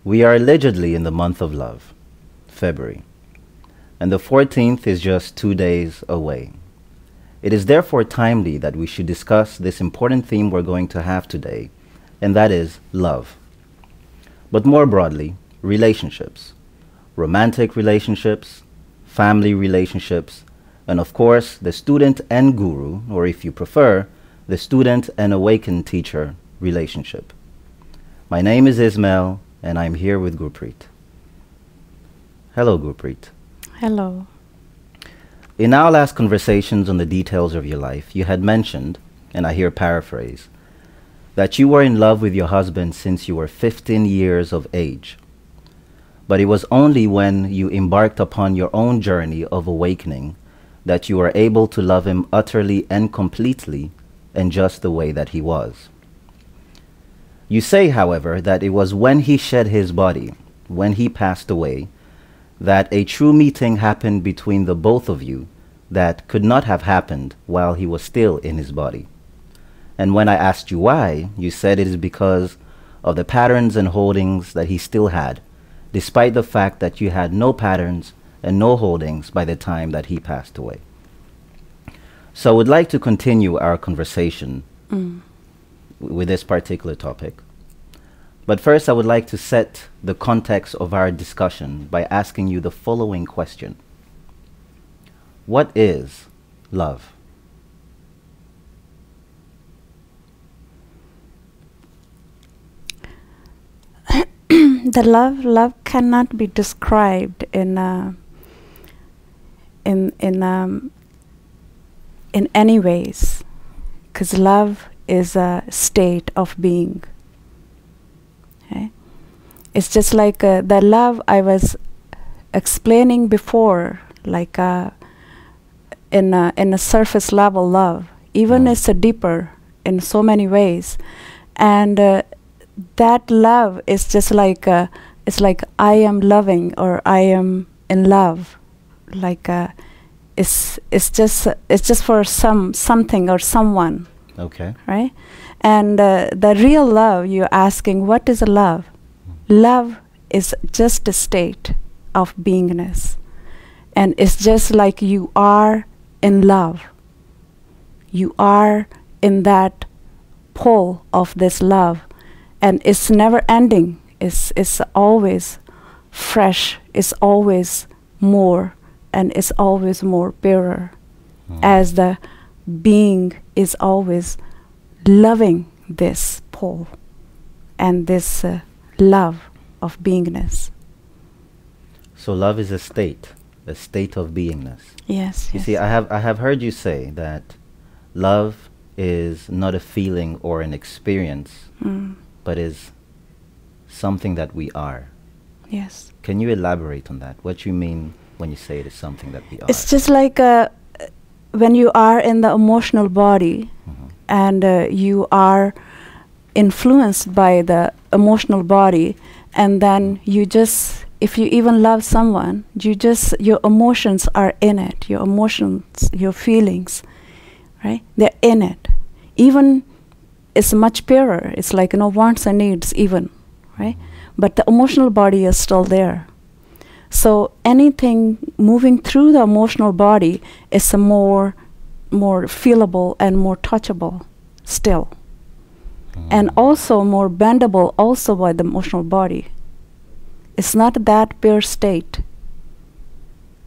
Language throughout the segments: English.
We are allegedly in the month of love, February, and the 14th is just 2 days away. It is therefore timely that we should discuss this important theme we're going to have today, and that is love. But more broadly, relationships, romantic relationships, family relationships, and of course, the student and guru, or if you prefer, the student and awakened teacher relationship. My name is Ismael, and I'm here with Gurpreet. Hello, Gurpreet. Hello. In our last conversations on the details of your life, you had mentioned, and I here paraphrase, that you were in love with your husband since you were 15 years of age. But it was only when you embarked upon your own journey of awakening that you were able to love him utterly and completely and just the way that he was. You say, however, that it was when he shed his body, when he passed away, that a true meeting happened between the both of you that could not have happened while he was still in his body. And when I asked you why, you said it is because of the patterns and holdings that he still had, despite the fact that you had no patterns and no holdings by the time that he passed away. So I would like to continue our conversation with this particular topic. But first, I would like to set the context of our discussion by asking you the following question. What is love? The love cannot be described in any ways, because love is a state of being. Okay? It's just like the love I was explaining before, like in a surface level love. Even it's a deeper in so many ways, and that love is just like it's like I am loving or I am in love, like it's just for something or someone. Okay. Right? And the real love, you're asking, what is love? Love is just a state of beingness. And it's just like you are in love. You are in that pole of this love. And it's never ending. It's always fresh. It's always more. And it's always more purer. As the being is always loving this pole and this love of beingness. So love is a state of beingness. Yes. You see, I have heard you say that love is not a feeling or an experience, but is something that we are. Yes. Can you elaborate on that? What you mean when you say it is something that we are? It's just like when you are in the emotional body and you are influenced by the emotional body, and then you just, if you even love someone, your emotions are in it. Your emotions, your feelings, right? They're in it. Even it's much purer. It's like wants and needs even, right? But the emotional body is still there. So anything moving through the emotional body is a more feelable and more touchable still. And also more bendable also by the emotional body. It's not that pure state.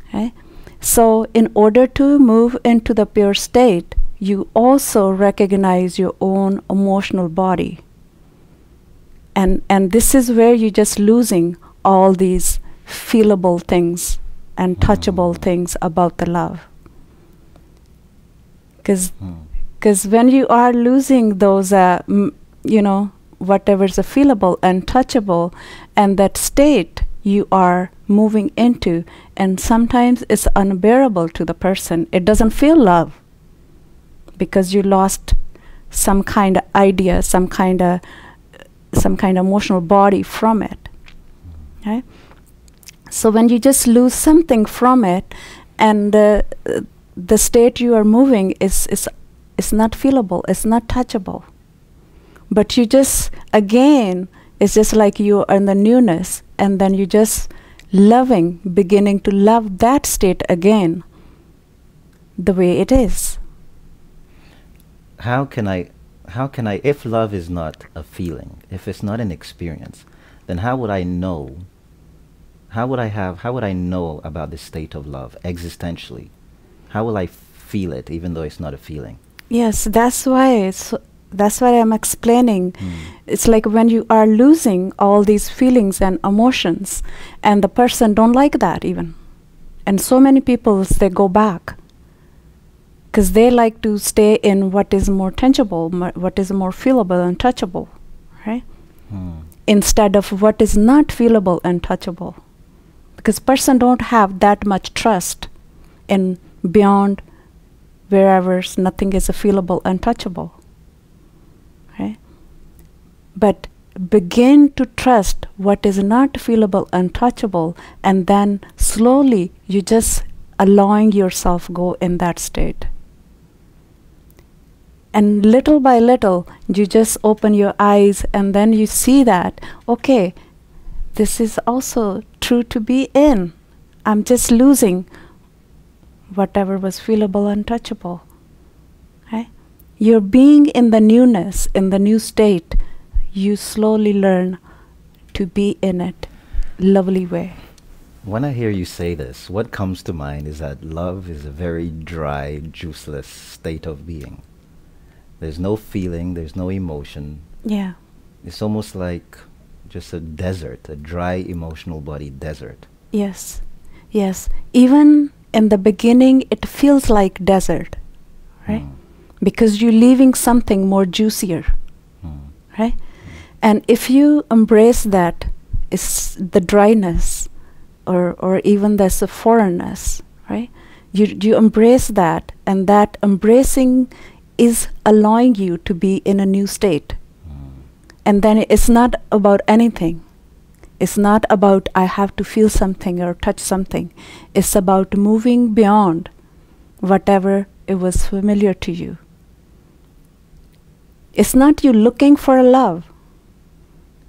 Okay? So in order to move into the pure state, you also recognize your own emotional body. And this is where you're just losing all these feelable things and touchable things about the love. Because when you are losing those, whatever's a feelable and touchable, and that state you are moving into, and sometimes it's unbearable to the person. It doesn't feel love because you lost some kind of idea, some kind of emotional body from it. Okay? So when you just lose something from it, and the state you are moving is not feelable, it's not touchable, but you just again It's just like you are in the newness, and then you just loving, beginning to love that state again, the way it is. How can I, if love is not a feeling, if it's not an experience, then how would I know, how would I know about the state of love existentially? How will I feel it even though it's not a feeling? Yes, that's why I'm explaining. It's like when you are losing all these feelings and emotions, and the person don't like that even. And so many people, they go back because they like to stay in what is more tangible, what is more feelable and touchable, right? Instead of what is not feelable and touchable. Because person don't have that much trust in beyond wherever nothing is feelable and touchable. Right? But begin to trust what is not feelable and touchable, and then slowly you just allowing yourself go in that state. And little by little you just open your eyes, and then you see that, okay, this is also true to be in. I'm just losing whatever was feelable and touchable. Right? You're being in the newness, in the new state. You slowly learn to be in it, lovely way. When I hear you say this, what comes to mind is that love is a very dry, juiceless state of being. There's no feeling, there's no emotion. Yeah. It's almost like just a desert, a dry, emotional body desert. Yes. Yes. Even in the beginning, it feels like desert, right? Because you're leaving something more juicier, right? And if you embrace that, is the dryness, or even the foreignness, right? You embrace that, and that embracing is allowing you to be in a new state. And then it's not about anything. It's not about I have to feel something or touch something. It's about moving beyond whatever it was familiar to you. It's not you looking for love.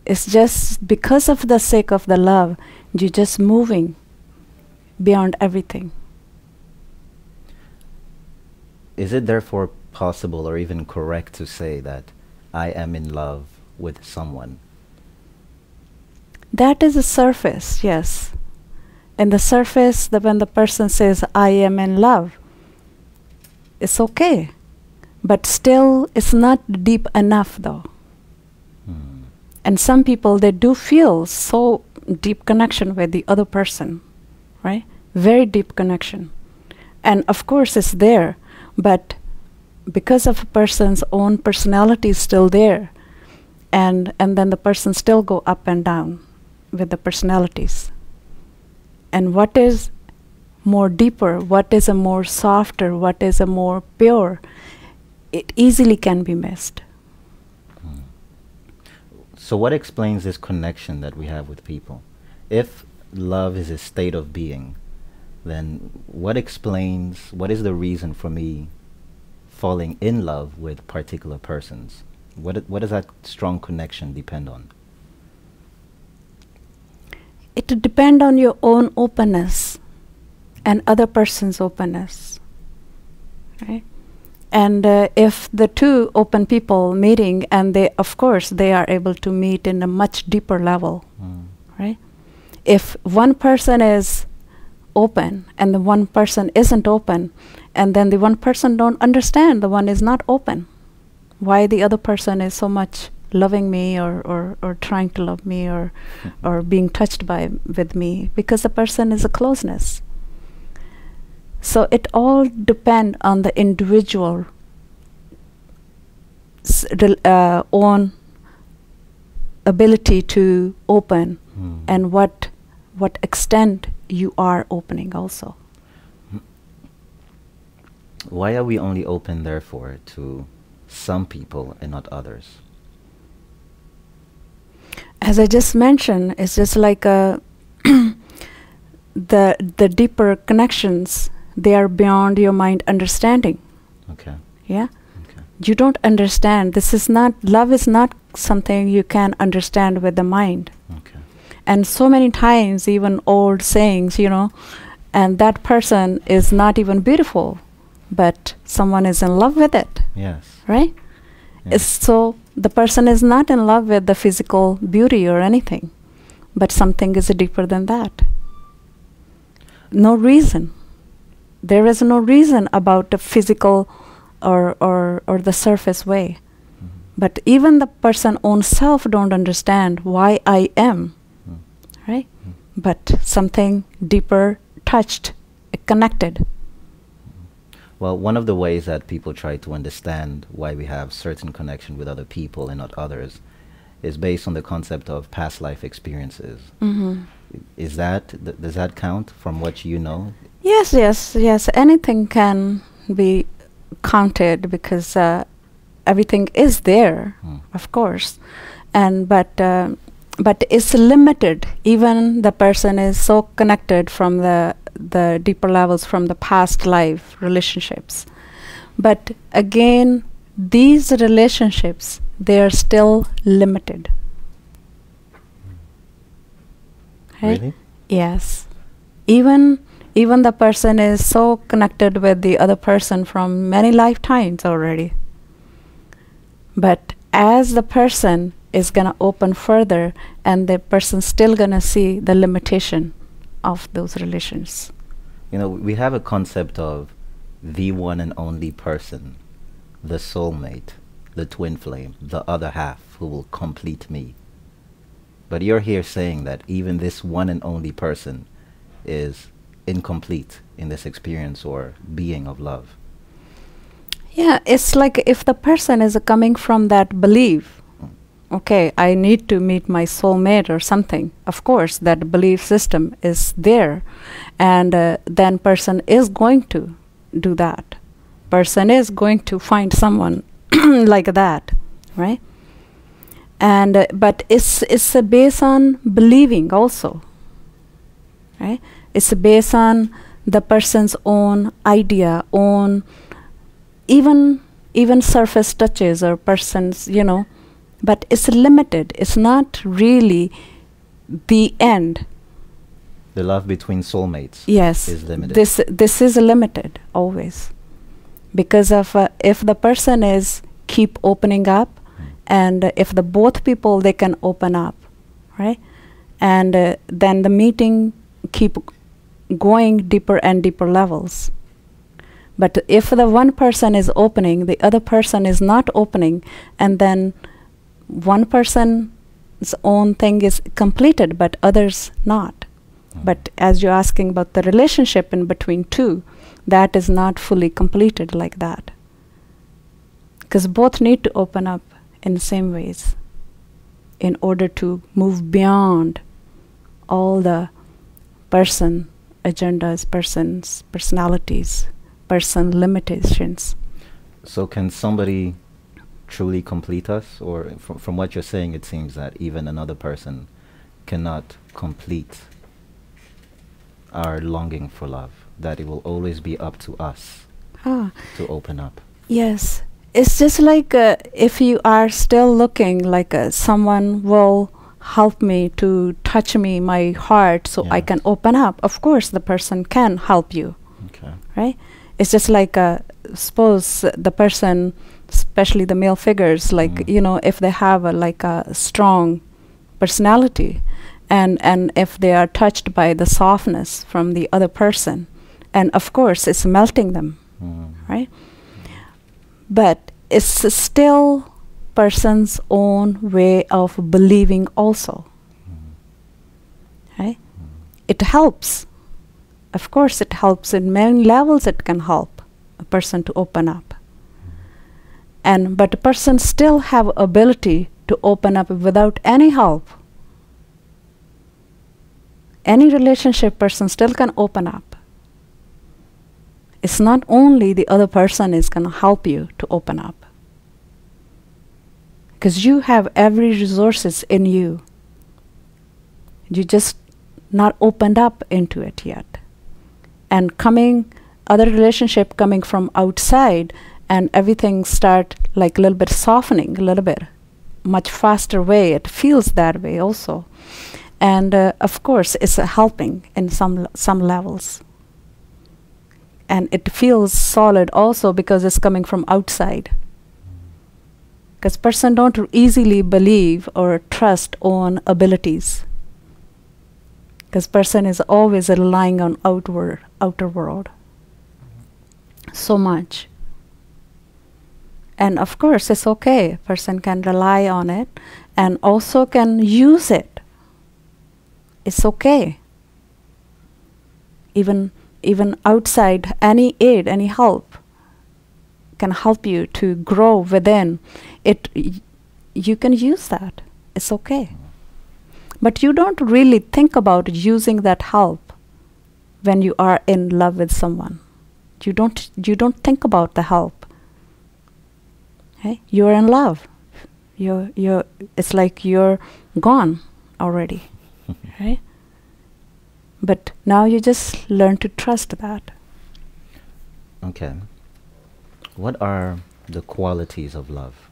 It's just because of the sake of the love, you're just moving beyond everything. Is it therefore possible or even correct to say that I am in love with someone? That is a surface, yes. And the surface, when the person says, I am in love, it's okay. But still, it's not deep enough though. And some people, they do feel so deep connection with the other person, right? Very deep connection. And of course it's there, but because of a person's own personality is still there, and then the person still go up and down with the personalities. And what is more deeper, what is a more softer, what is a more pure, it easily can be missed. So what explains this connection that we have with people? If love is a state of being, then what is the reason for me falling in love with particular persons? What does that strong connection depend on? It depends on your own openness and other person's openness, right? And if the two open people meeting, and they, of course, they are able to meet in a much deeper level, right? If one person is open and the one person isn't open, and then the one person don't understand the one is not open, why the other person is so much loving me or trying to love me or being touched with me, because the person is a closeness. So it all depends on the individual own ability to open, and what extent you are opening also. Why are we only open, therefore, to some people and not others? As I just mentioned, it's just like the deeper connections, they are beyond your mind understanding. Okay. Yeah? Okay. You don't understand. This is not, love is not something you can understand with the mind. Okay. And so many times, even old sayings, and that person is not even beautiful, but someone is in love with it, Yes. right? Yes. So the person is not in love with the physical beauty or anything, but something is deeper than that. No reason. There is no reason about the physical or the surface way. Mhm. But even the person own self don't understand why I am, Mm. right? But something deeper touched, connected. Well, one of the ways that people try to understand why we have certain connection with other people and not others is based on the concept of past life experiences. Is that, does that count from what you know? Yes. Anything can be counted because everything is there, of course, and but it's limited. Even the person is so connected from the deeper levels from the past life relationships, but again, these relationships, they are still limited. Right? Really? Yes. Even the person is so connected with the other person from many lifetimes already. But as the person is going to open further, and the person still going to see the limitation of those relations. We have a concept of the one and only person, the soulmate, the twin flame, the other half who will complete me. But you're here saying that even this one and only person is incomplete in this experience or being of love. Yeah, it's like if the person is coming from that belief, okay, I need to meet my soulmate or something. Of course, that belief system is there, and then person is going to do that. Person is going to find someone like that, right? And but it's based on believing also, right? It's based on the person's own idea, own even surface touches or persons, but it's limited. It's not really the end. The love between soulmates Yes, is limited. This is limited always, because of if the person is keep opening up, and if the both people they can open up, right, and then the meeting keep going deeper and deeper levels. But if the one person is opening, the other person is not opening, and then one person's own thing is completed, but others not. But as you're asking about the relationship in between two, that is not fully completed like that. Because both need to open up in the same ways in order to move beyond all the person agendas, persons, personalities, person limitations. So can somebody truly complete us? Or from what you're saying, it seems that even another person cannot complete our longing for love, that it will always be up to us to open up. Yes. It's just like if you are still looking like someone will help me to touch me, my heart, so I can open up. Of course, the person can help you. Okay. Right? It's just like, suppose the person, especially the male figures, like, if they have a strong personality, and if they are touched by the softness from the other person, and of course it's melting them, right? But it's still person's own way of believing also, right? It helps. Of course it helps in many levels. It can help a person to open up, but a person still have ability to open up without any help. Any relationship person still can open up. It's not only the other person is going to help you to open up, because you have every resources in you. You just not opened up into it yet. And other relationship coming from outside, and everything start like a little bit softening a little bit, much faster way. It feels that way also. And of course, it's helping in some levels. And it feels solid also because it's coming from outside. Because person don't easily believe or trust on abilities. Because person is always relying on outer world. So much. And of course, it's okay. Person can rely on it and also can use it. It's okay. Even outside, any aid, any help can help you to grow within it. You can use that. It's okay. But you don't really think about using that help when you are in love with someone. You don't think about the help. Okay? You're in love. It's like you're gone already. Right? But now you just learn to trust that. Okay. What are the qualities of love?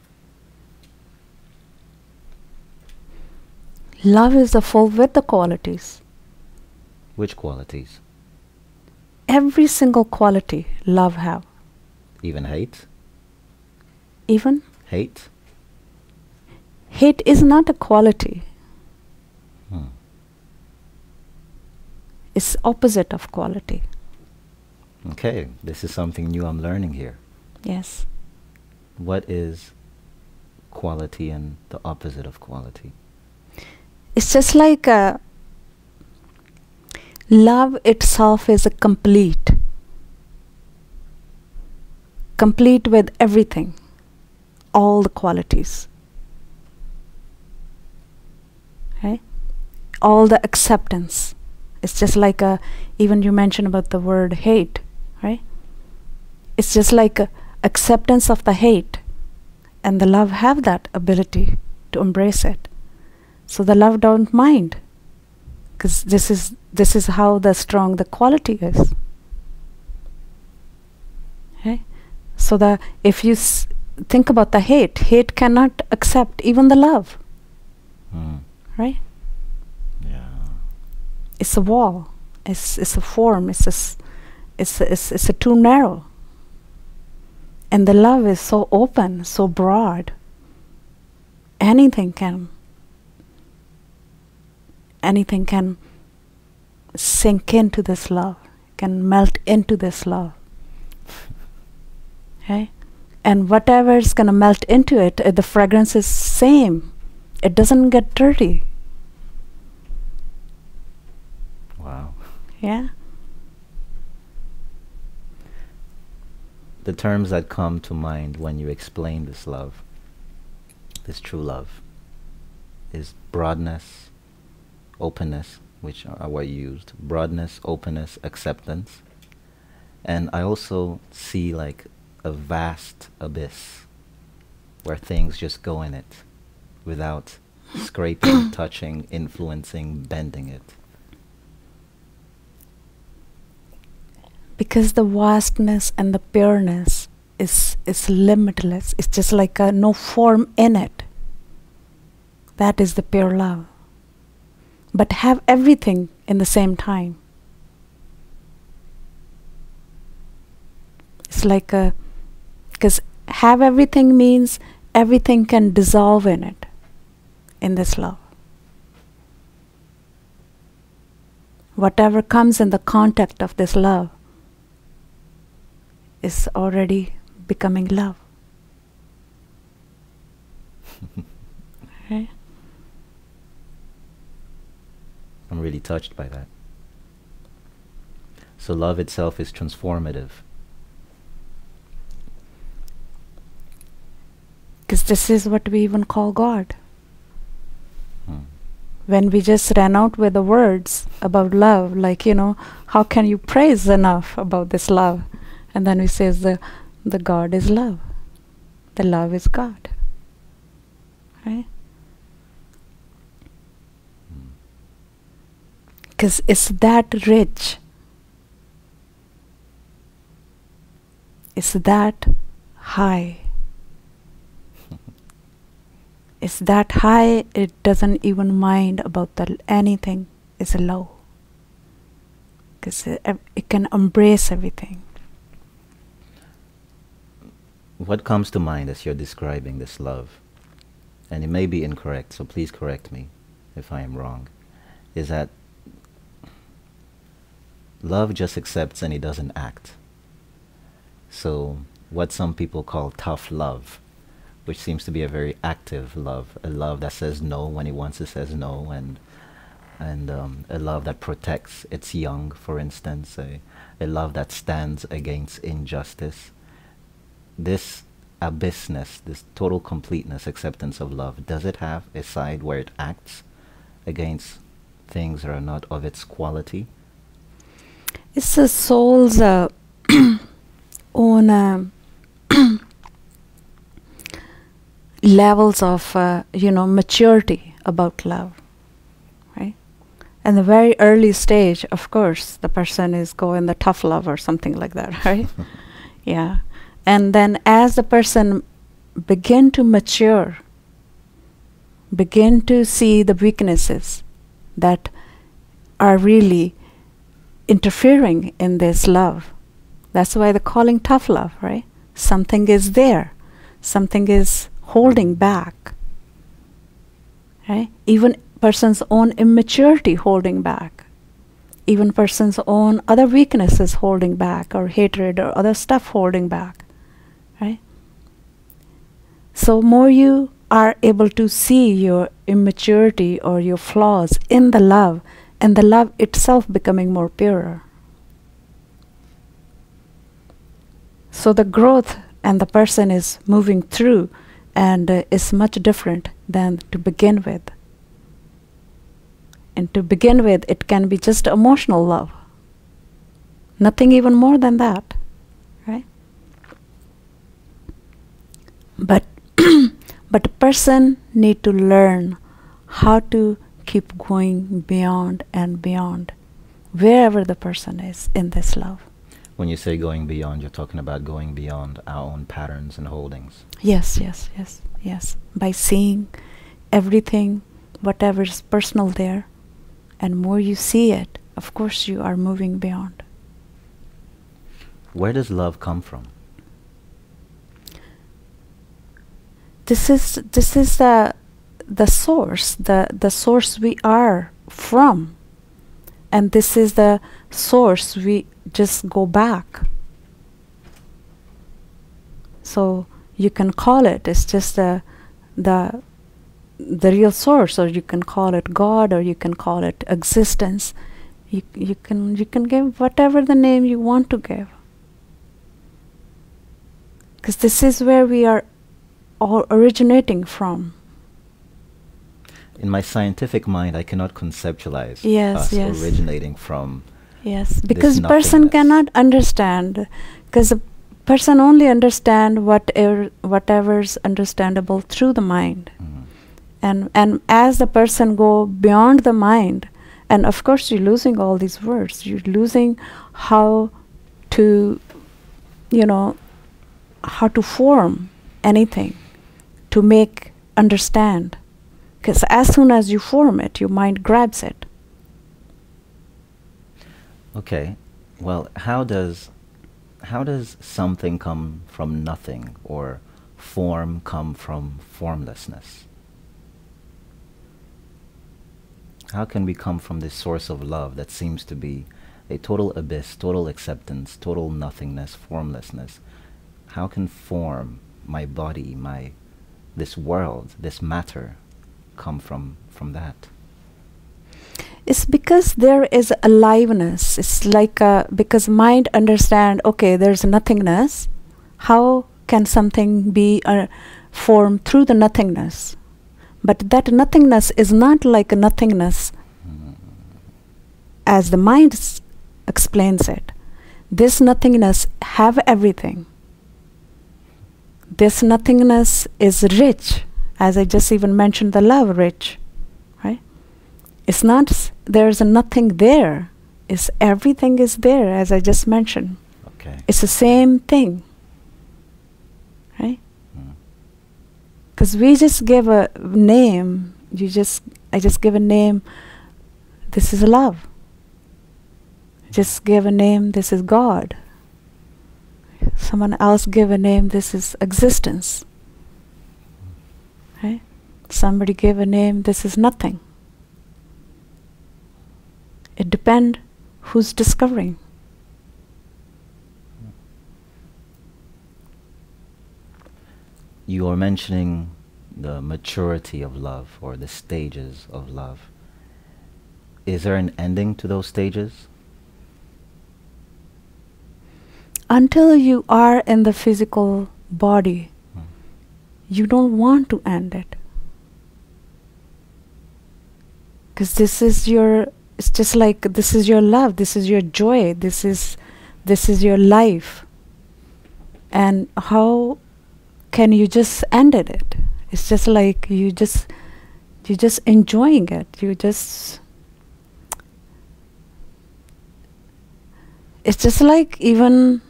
Love is full with the qualities. Which qualities? Every single quality love have. Even hate? Even? Hate? Hate is not a quality. It's opposite of quality. Okay, this is something new I'm learning here. Yes. What is quality and the opposite of quality? It's just like love itself is a complete with everything, all the qualities. Okay? All the acceptance. It's just like even you mentioned about the word hate, right? It's just like acceptance of the hate, and the love have that ability to embrace it. So the love don't mind, because this is how strong the quality is. Okay? So if you think about the hate cannot accept even the love, right? Yeah. It's a wall. It's a form. It's too narrow. And the love is so open, so broad. Anything can sink into this love, can melt into this love. Okay? And whatever is going to melt into it, the fragrance is same. It doesn't get dirty. Wow. Yeah. The terms that come to mind when you explain this love, this true love, is broadness, openness, which are what you used. Broadness, openness, acceptance. And I also see like a vast abyss where things just go in it without scraping, touching, influencing, bending it. Because the vastness and the pureness is limitless. It's just like no form in it. That is the pure love. But have everything in the same time. It's like because have everything means everything can dissolve in it, in this love. Whatever comes in the contact of this love is already becoming love. Okay? I'm really touched by that. So love itself is transformative. Because this is what we even call God. When we just ran out with the words about love, like, how can you praise enough about this love? And then we say the God is love. The love is God. Right? Because it's that rich. It's that high. It's that high, it doesn't even mind about anything is low. Because it can embrace everything. What comes to mind as you're describing this love, and it may be incorrect, so please correct me if I am wrong, is that love just accepts and it doesn't act. So what some people call tough love, which seems to be a very active love, a love that says no when it wants to says no, and a love that protects its young, for instance, a love that stands against injustice. This abyssness, this total completeness, acceptance of love, does it have a side where it acts against things that are not of its quality? It's the soul's own levels of maturity about love, right? And the very early stage, of course, the person is going the tough love or something like that, right? Yeah. And then as the person begin to mature, begin to see the weaknesses that are really interfering in this love. That's why they're calling tough love, right? Something is there. Something is holding back, right? Even person's own immaturity holding back. Even person's own other weaknesses holding back, or hatred or other stuff holding back, right? So more you are able to see your immaturity or your flaws in the love, and the love itself becoming more purer. So the growth and the person is moving through and is much different than to begin with. And to begin with, it can be just emotional love. Nothing even more than that, right? But but a person need to learn how to keep going beyond and beyond, wherever the person is in this love. When you say going beyond, you're talking about going beyond our own patterns and holdings. Yes, yes, yes, yes. By seeing everything, whatever is personal there, and more you see it, of course you are moving beyond. Where does love come from? This is the source, the source we are from, and this is the source we just go back. So you can call it's just the real source, or you can call it God, or you can call it existence. You can give whatever the name you want to give, because this is where we are all originating from. In my scientific mind, I cannot conceptualize us originating from. Yes, because person cannot understand, because a person only understand whatever's understandable through the mind. And as the person go beyond the mind, and of course you're losing all these words, you're losing how to, how to form anything, to make understand. Because as soon as you form it, your mind grabs it. Okay, well, how does something come from nothing, or form come from formlessness? How can we come from this source of love that seems to be a total abyss, total acceptance, total nothingness, formlessness? How can form, my body, this world, this matter, come from that? It's because there is aliveness. It's like because mind understand, okay, there's nothingness. How can something be formed through the nothingness? But that nothingness is not like a nothingness as the mind explains it. This nothingness have everything. This nothingness is rich, as I just even mentioned the love rich, right? It's not there's nothing there. It's everything is there, as I just mentioned. Okay. It's the same thing, right? Because we just give a name. I just give a name. This is love. Just give a name. This is God. Someone else give a name. This is existence. Right? Somebody give a name. This is nothing. It depends who's discovering. You are mentioning the maturity of love, or the stages of love. Is there an ending to those stages? Until you are in the physical body, you don't want to end it. Because it's just like this is your love, this is your joy, this is your life. And how can you just end it? It's just like you're just enjoying it. It's just like, even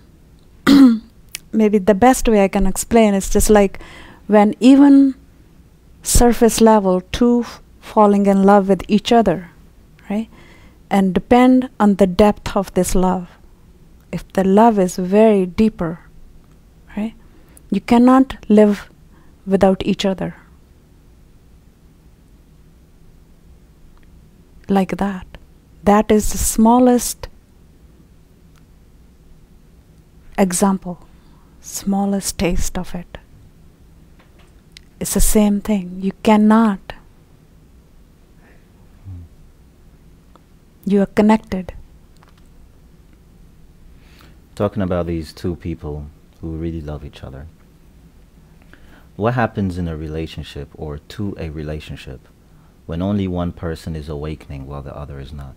maybe the best way I can explain, it's just like when even surface level two falling in love with each other, right? And depend on the depth of this love. If the love is very deeper, right? You cannot live without each other. Like that. That is the smallest example, smallest taste of it. It's the same thing. You cannot. You are connected. Talking about these two people who really love each other, what happens in a relationship, or to a relationship, when only one person is awakening while the other is not?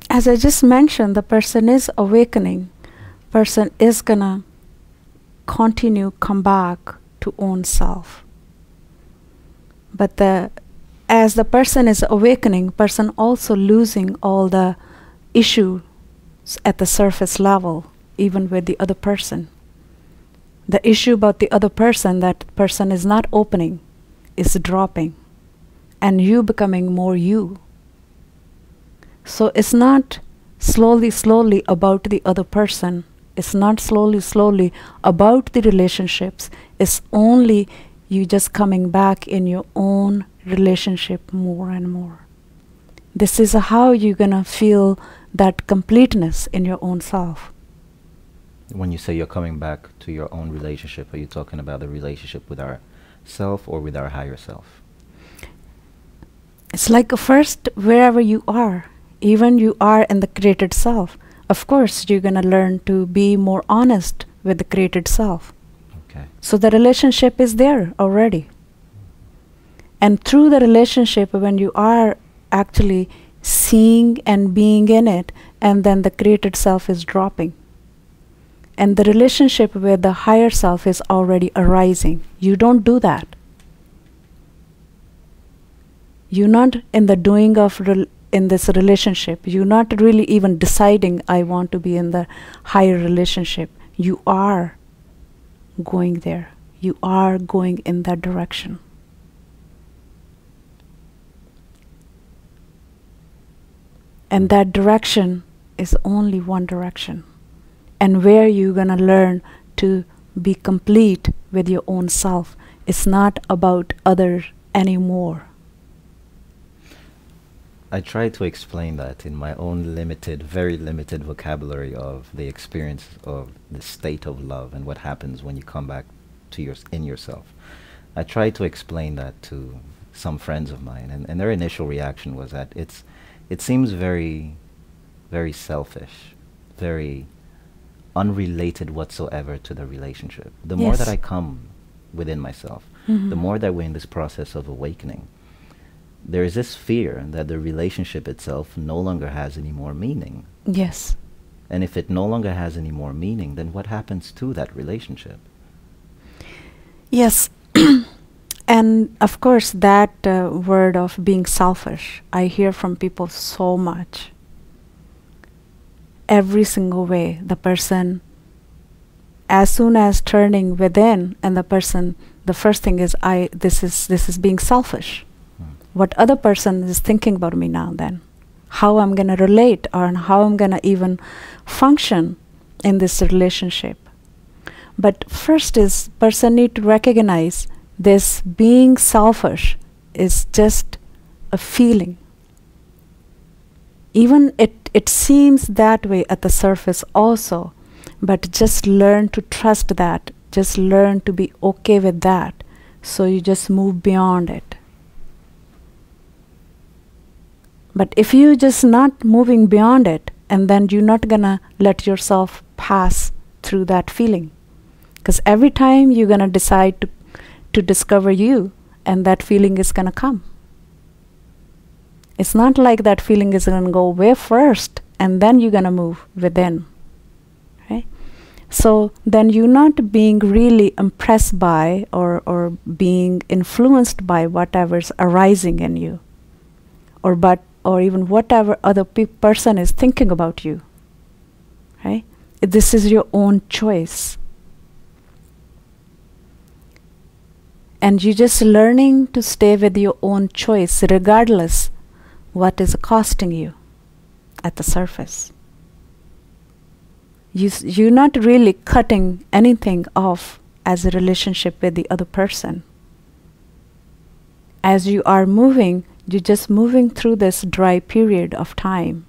As I just mentioned, the person is awakening. Person is gonna come back to own self. But as the person is awakening, person also losing all the issues at the surface level, even with the other person. The issue about the other person, that person is not opening, is dropping, and you becoming more you. So it's not slowly about the other person. It's not slowly about the relationships. It's only you just coming back in your own relationship more and more. This is how you're gonna feel that completeness in your own self. When you say you're coming back to your own relationship, are you talking about the relationship with our self or with our higher self? It's like first, wherever you are, even you are in the created self, of course you're gonna learn to be more honest with the created self. Okay. So the relationship is there already. And through the relationship, when you are actually seeing and being in it, and then the created self is dropping. And the relationship with the higher self is already arising. You don't do that. You're not in the doing of in this relationship. You're not really even deciding, I want to be in the higher relationship. You are going there. You are going in that direction. And that direction is only one direction. And where you're gonna learn to be complete with your own self. It's not about others anymore. I try to explain that in my own limited, very limited vocabulary of the experience of the state of love and what happens when you come back to yourself. I try to explain that to some friends of mine, and their initial reaction was that it seems very, very selfish, very unrelated whatsoever to the relationship. The more that I come within myself, the more that we're in this process of awakening, there is this fear that the relationship itself no longer has any more meaning. Yes. And if it no longer has any more meaning, then what happens to that relationship? Yes. And of course that word of being selfish, I hear from people so much. Every single way, the person as soon as turning within, and the person, the first thing is, this is being selfish. What other person is thinking about me now then? How I'm going to relate, or how I'm going to even function in this relationship. But first is, person need to recognize this being selfish is just a feeling. Even it seems that way at the surface also, but just learn to trust that. Just learn to be okay with that. So you just move beyond it. But if you just not moving beyond it, and then you're not gonna let yourself pass through that feeling. Because every time you're gonna decide to discover you, and that feeling is gonna come. It's not like that feeling is gonna go away first, and then you're gonna move within. Right? So then you're not being really impressed by or being influenced by whatever's arising in you, or even whatever other person is thinking about you. Right? This is your own choice. And you're just learning to stay with your own choice, regardless what is costing you at the surface. You're not really cutting anything off as a relationship with the other person. As you are moving, you're just moving through this dry period of time.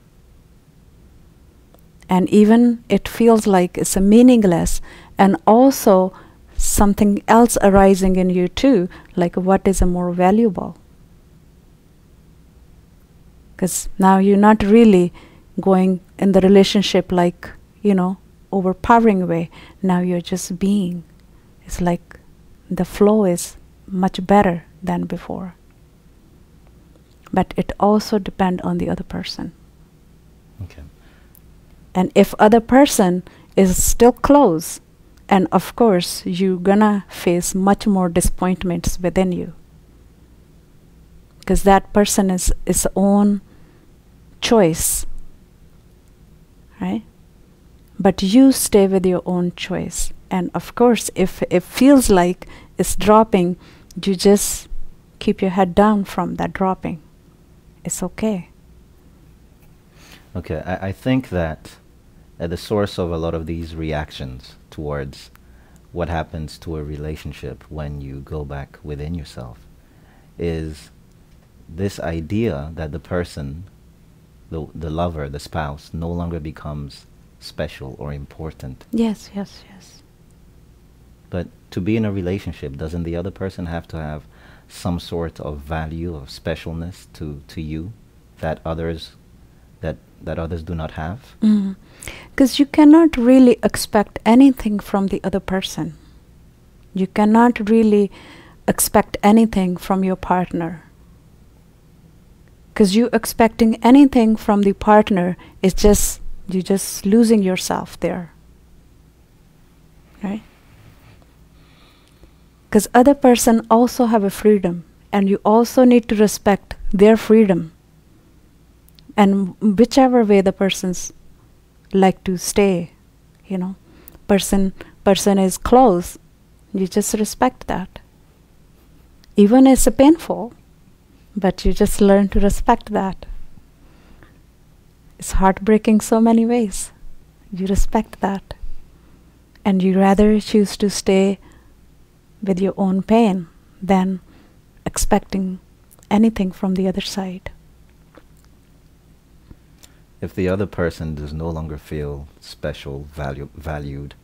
And even it feels like it's a meaningless, and also something else arising in you too, like what is a more valuable. Because now you're not really going in the relationship like, overpowering way. Now you're just being. It's like the flow is much better than before. But it also depends on the other person. Okay. And if other person is still close, and of course you're gonna face much more disappointments within you. Because that person is its own choice. Right? But you stay with your own choice. And of course, if it feels like it's dropping, you just keep your head down from that dropping. It's okay. Okay, I think that at the source of a lot of these reactions towards what happens to a relationship when you go back within yourself is this idea that the person, the lover, the spouse, no longer becomes special or important. Yes. But to be in a relationship, doesn't the other person have to have some sort of value of specialness to you that others do not have? Because you cannot really expect anything from the other person. You cannot really expect anything from your partner. Because you expecting anything from the partner is just, you're just losing yourself there. Right? Because other person also have a freedom, and you also need to respect their freedom. And whichever way the persons like to stay, person is close, you just respect that. Even it's painful, but you just learn to respect that. It's heartbreaking so many ways. You respect that. And you rather choose to stay with your own pain than expecting anything from the other side. If the other person does no longer feel special, valued,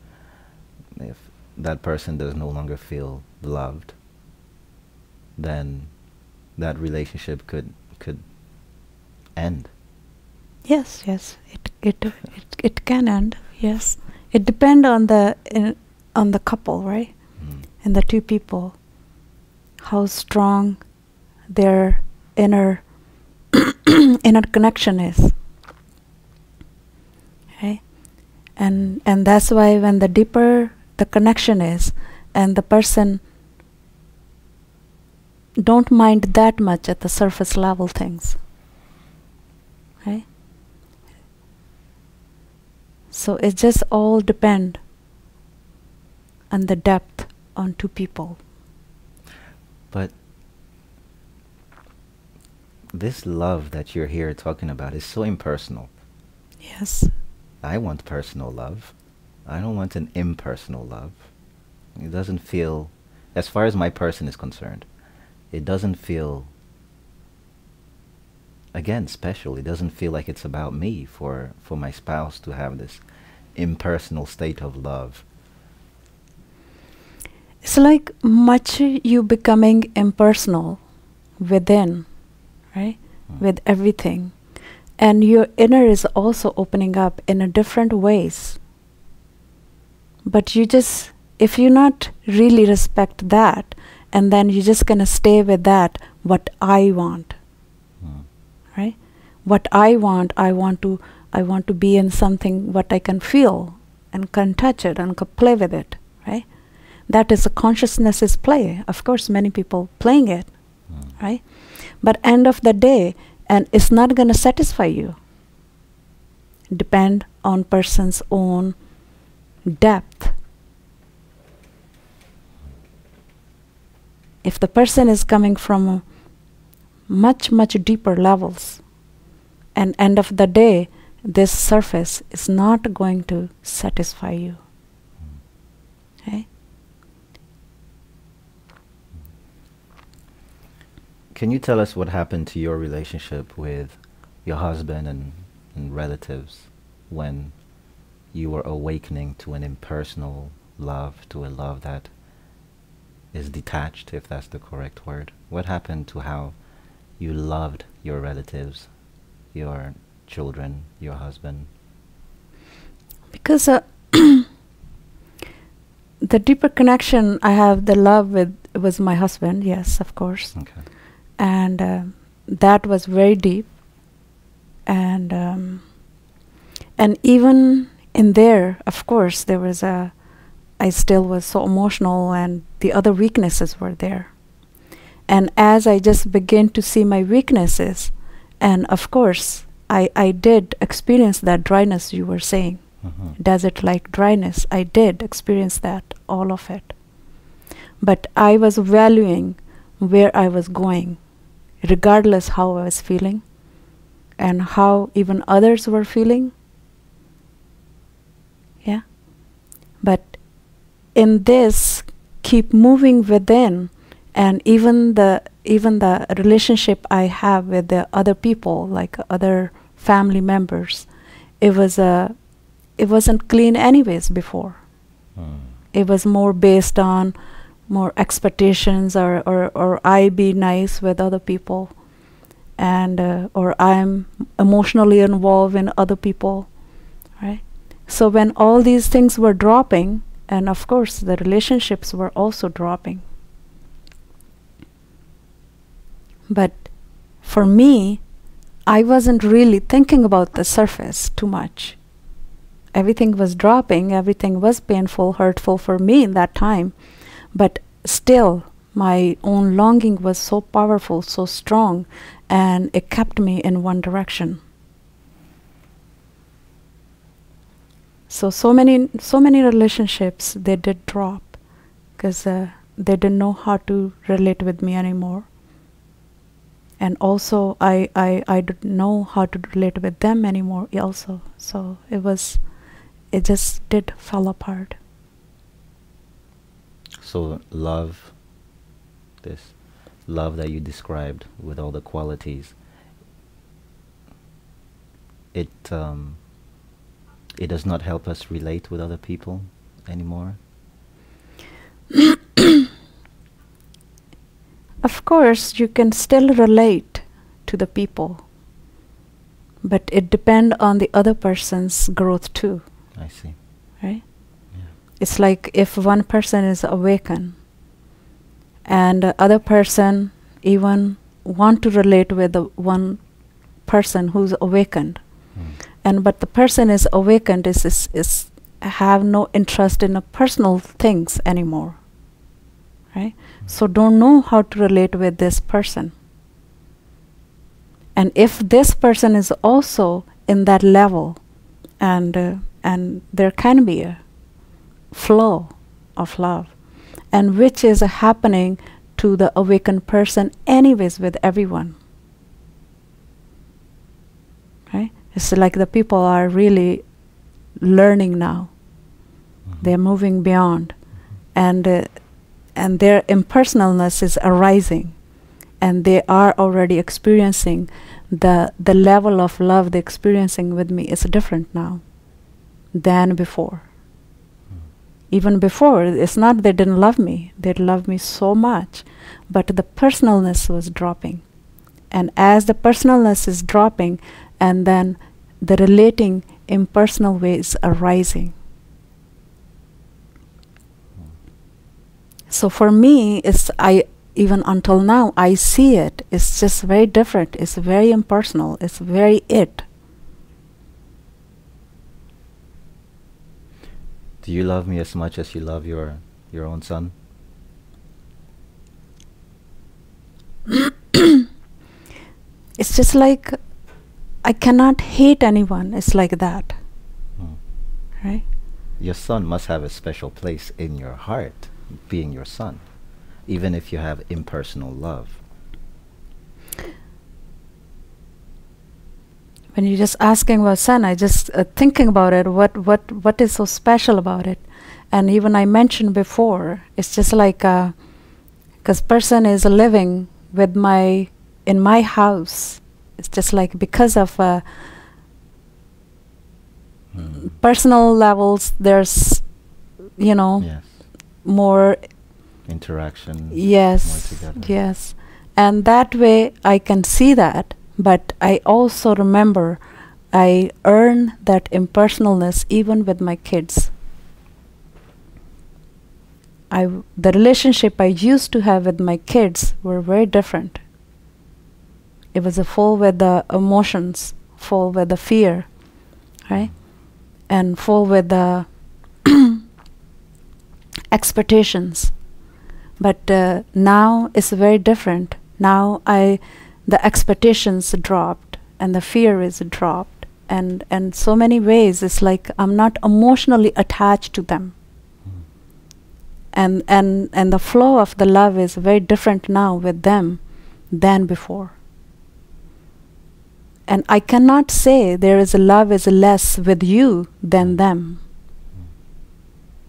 if that person does no longer feel loved, then that relationship could end. Yes, it can end. Yes, it depends on the couple, right? And the two people, how strong their inner connection is. Okay? And that's why when the deeper the connection is, and the person don't mind that much at the surface level things. Okay? So it just all depend and the depth on two people. But this love that you're here talking about is so impersonal. Yes. I want personal love. I don't want an impersonal love. It doesn't feel, as far as my person is concerned, it doesn't feel, again, special. It doesn't feel like it's about me for my spouse to have this impersonal state of love. It's like much you becoming impersonal within, right? With everything. And your inner is also opening up in a different ways. But you just, if you not really respect that, and then you're just gonna stay with that, what I want, right? What I want to be in something what I can feel and can touch it and can play with it, right? That is a consciousness play. Of course, many people playing it, right? But end of the day, and it's not gonna satisfy you. Depend on person's own depth. If the person is coming from much deeper levels, and end of the day, this surface is not going to satisfy you. Okay? Can you tell us what happened to your relationship with your husband and relatives when you were awakening to an impersonal love, to a love that is detached, if that's the correct word? What happened to how you loved your relatives, your children, your husband? Because the deeper connection I have, the love with, was my husband, yes, of course. Okay. And that was very deep. And even in there, of course, there was I still was so emotional, and the other weaknesses were there. And as I just began to see my weaknesses, and of course, I did experience that dryness you were saying. Desert-like dryness. I did experience that, all of it. But I was valuing where I was going, regardless how I was feeling, and how even others were feeling. Yeah. But in this, keep moving within, and even the relationship I have with the other people, like other family members, it wasn't clean anyways before. It was more based on more expectations, or I be nice with other people, and or I'm emotionally involved in other people, right? So when all these things were dropping, and of course the relationships were also dropping. But for me, I wasn't really thinking about the surface too much. Everything was dropping, everything was painful, hurtful for me in that time. But still, my own longing was so powerful, so strong, and it kept me in one direction. So many relationships, they did drop, because they didn't know how to relate with me anymore. And also, I didn't know how to relate with them anymore also. So it just did fall apart. So love, this love that you described with all the qualities, it does not help us relate with other people anymore? Of course, you can still relate to the people, but it depends on the other person's growth too. I see. Right? Yeah. It's like if one person is awakened, and the other person even want to relate with the one person who's awakened, and but the person is awakened is have no interest in the personal things anymore, right? So don't know how to relate with this person. And if this person is also in that level, and there can be a flow of love, and which is happening to the awakened person anyways with everyone. Right? It's like the people are really learning now. They're moving beyond, and their impersonalness is arising, and they are already experiencing the level of love they're experiencing with me is different now than before. Even before, it's not they didn't love me. They loved me so much, but the personalness was dropping. And as the personalness is dropping, and then the relating impersonal way is arising. So for me, even until now, I see it. It's just very different. It's very impersonal. It's very it. Do you love me as much as you love your own son? It's just like I cannot hate anyone. It's like that. Right? Your son must have a special place in your heart, being your son, even if you have impersonal love. When you're just asking about son, I just thinking about it. What is so special about it? And even I mentioned before, it's just like because person is living with in my house. It's just like because of personal levels. There's Yes. more Interaction. Yes, more together. yes. And that way I can see that, but I also remember I earn that impersonalness even with my kids. The relationship I used to have with my kids were very different. It was full with the emotions, full with the fear, right? And full with the expectations. But now it's very different. Now the expectations dropped and the fear is dropped, and so many ways it's like I'm not emotionally attached to them. And the flow of the love is very different now with them than before. And I cannot say there is a love is less with you than them.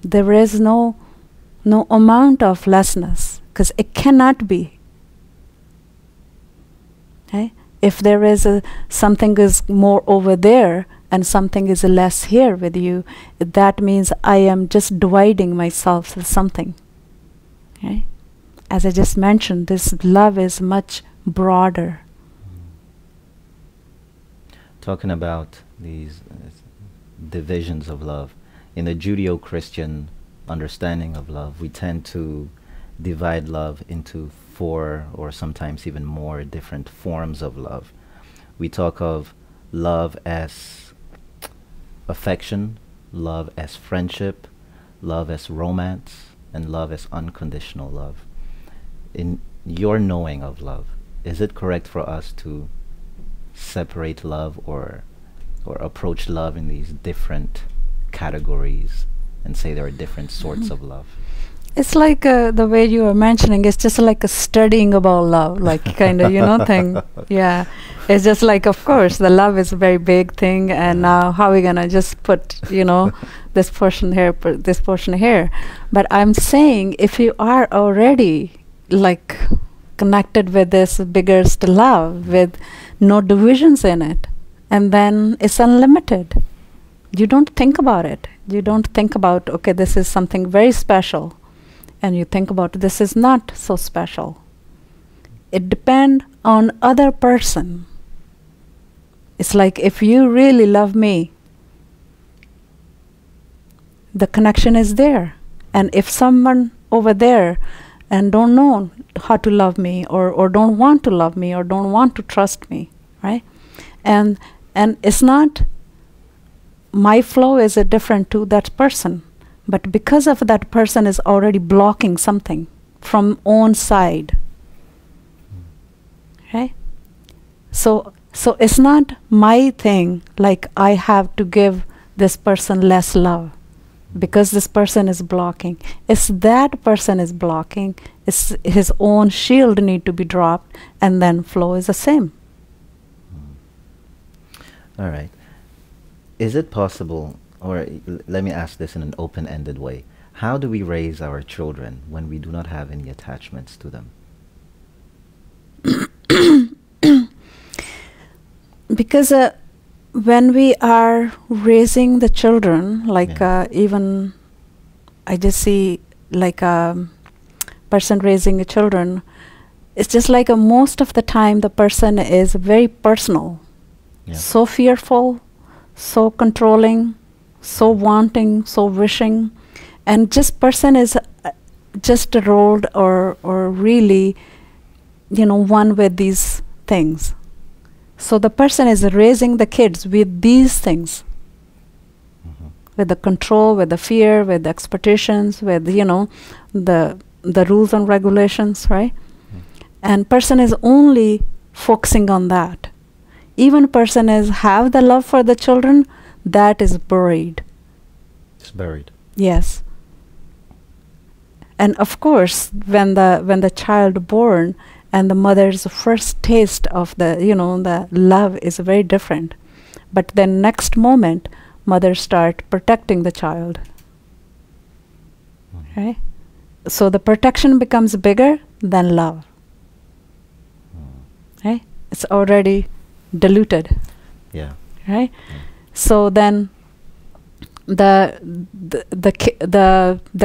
There is no amount of lessness, because it cannot be. Okay? If there is something is more over there and something is less here with you, that means I am just dividing myself with something. Okay? As I just mentioned, this love is much broader. Talking about these divisions of love, in the Judeo-Christian understanding of love, we tend to divide love into 4 or sometimes even more different forms of love. We talk of love as affection, love as friendship, love as romance, and love as unconditional love. In your knowing of love, is it correct for us to separate love or approach love in these different categories and say there are different sorts of love? It's like the way you were mentioning, it's just like a studying about love, like kind of, thing. Yeah. It's just like, of course, the love is a very big thing, and now how are we going to just put, this portion here, this portion here. But I'm saying if you are already like connected with this biggest love, with no divisions in it, and then it's unlimited. You don't think about it. You don't think about, okay, this is something very special. And you think about, this is not so special. It depends on other person. It's like if you really love me, the connection is there. And if someone over there and don't know how to love me, or don't want to love me, or don't want to trust me, right? And it's not, my flow is different to that person. But because of that person is already blocking something from own side. Okay? So it's not my thing, like I have to give this person less love. because this person is blocking. It's that person is blocking. It's his own shield need to be dropped, and then flow is the same. All right. Is it possible, or let me ask this in an open-ended way, how do we raise our children when we do not have any attachments to them? Because when we are raising the children, like even I just see like a person raising a children, it's just like most of the time the person is very personal, so fearful, so controlling, so wanting, so wishing, and just person is just rolled or really, you know, one with these things. So the person is raising the kids with these things, with the control, with the fear, with the expectations, with, you know, the rules and regulations, right? And person is only focusing on that. Even person is have the love for the children, that is buried. It's buried. Yes. And of course, when the child born, and the mother's first taste of the, you know, the love is very different. But then next moment, mother start protecting the child. Right? So the protection becomes bigger than love. Right? It's already diluted. Yeah. Right? So then the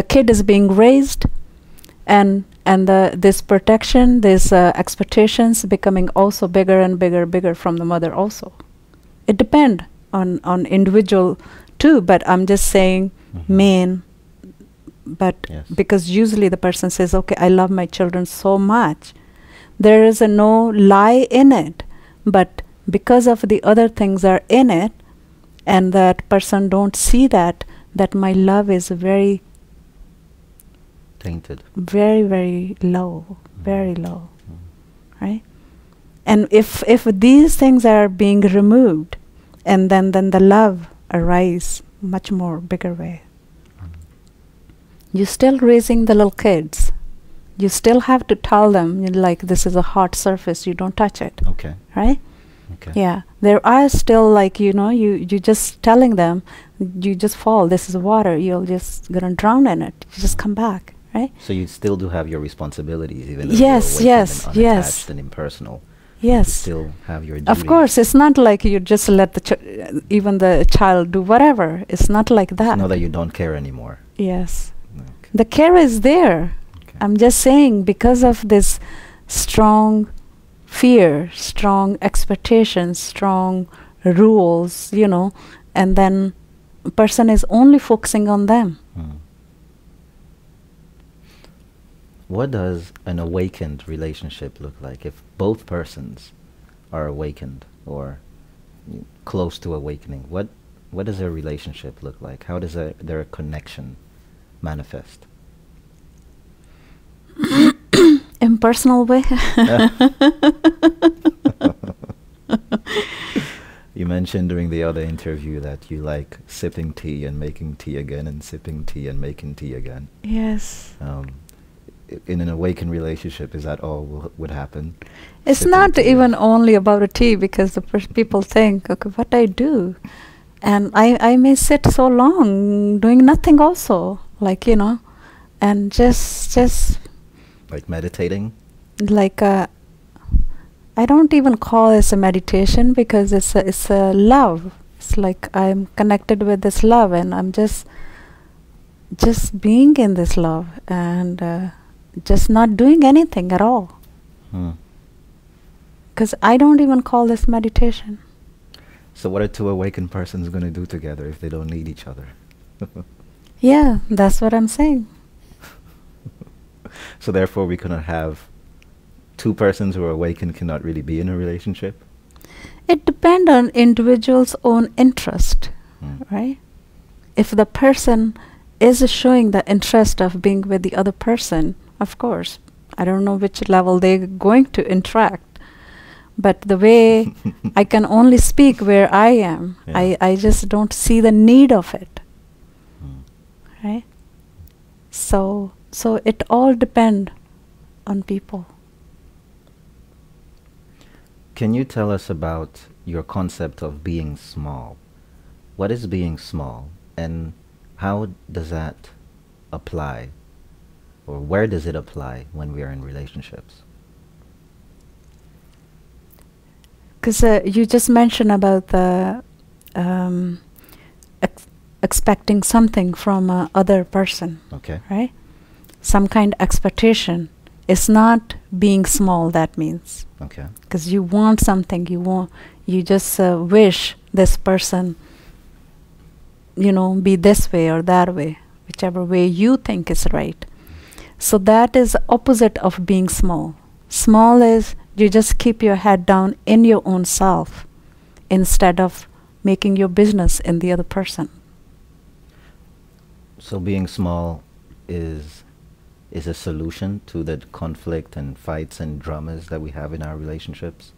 kid is being raised, and this protection, this expectations becoming also bigger and bigger from the mother also. It depends on individual too, but I'm just saying main. But because usually the person says, okay, I love my children so much. There is no lie in it, but because of the other things are in it, and that person don't see that my love is very tainted. Very low, very low, right? And if these things are being removed, and then the love arise much more bigger way. You're still raising the little kids. You still have to tell them, like, this is a hot surface, you don't touch it. Okay. Right? Okay. Yeah. There are still, like, you know, you just telling them, you just fall, this is water, you're just gonna drown in it. You just come back. Right? So you still do have your responsibilities, even though yes, you're yes, and unattached and impersonal. Yes. You still have your duties. Of course, it's not like you just let the even the child do whatever. It's not like that. It's not that you don't care anymore. Yes. Okay. The care is there. Okay. I'm just saying, because of this strong fear, strong expectations, strong rules, you know, and then a person is only focusing on them. What does an awakened relationship look like if both persons are awakened or close to awakening? What does their relationship look like? How does their connection manifest? Impersonal way. You mentioned during the other interview that you like sipping tea and making tea again, and sipping tea and making tea again. Yes. In an awakened relationship, is that all would happen? It's Sipping not tea even only about a tea, because the people think, okay, what I do, and I may sit so long doing nothing also, like, you know, and just like meditating. Like I don't even call this a meditation, because it's a love. It's like I'm connected with this love, and I'm just being in this love, and just not doing anything at all. Because I don't even call this meditation. So what are two awakened persons going to do together if they don't need each other? Yeah, that's what I'm saying. So therefore we cannot have two persons who are awakened cannot really be in a relationship? It depends on individual's own interest, right? If the person is showing the interest of being with the other person, of course, I don't know which level they're going to interact, but the way I can only speak where I am, I just don't see the need of it. right? So it all depend on people. Can you tell us about your concept of being small? What is being small, and how does that apply, or where does it apply when we are in relationships? Because you just mentioned about the expecting something from other person, Okay. right? Some kind of expectation. It's not being small, that means. Okay. Because you want something, you just wish this person, be this way or that way, whichever way you think is right. So that is opposite of being small. Small is you just keep your head down in your own self instead of making your business in the other person. So being small is a solution to the conflict and fights and dramas that we have in our relationships?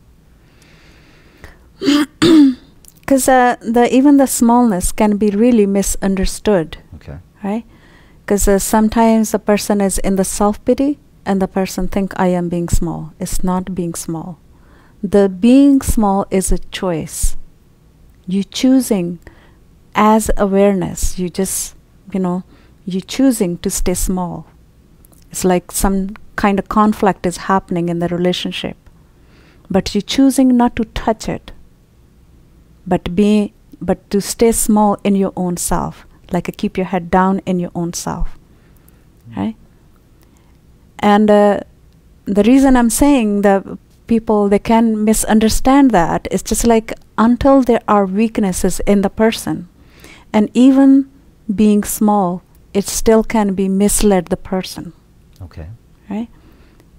Because even the smallness can be really misunderstood. Okay. Right? Because sometimes the person is in the self-pity and the person think I am being small. It's not being small. The being small is a choice. You choosing as awareness. You just, you choosing to stay small. It's like some kind of conflict is happening in the relationship. But you choosing not to touch it. But to stay small in your own self. Like keep your head down in your own self. Right? And the reason I'm saying that people, they can misunderstand that, it's just like until there are weaknesses in the person, and even being small, it still can be misled the person. Okay. Right?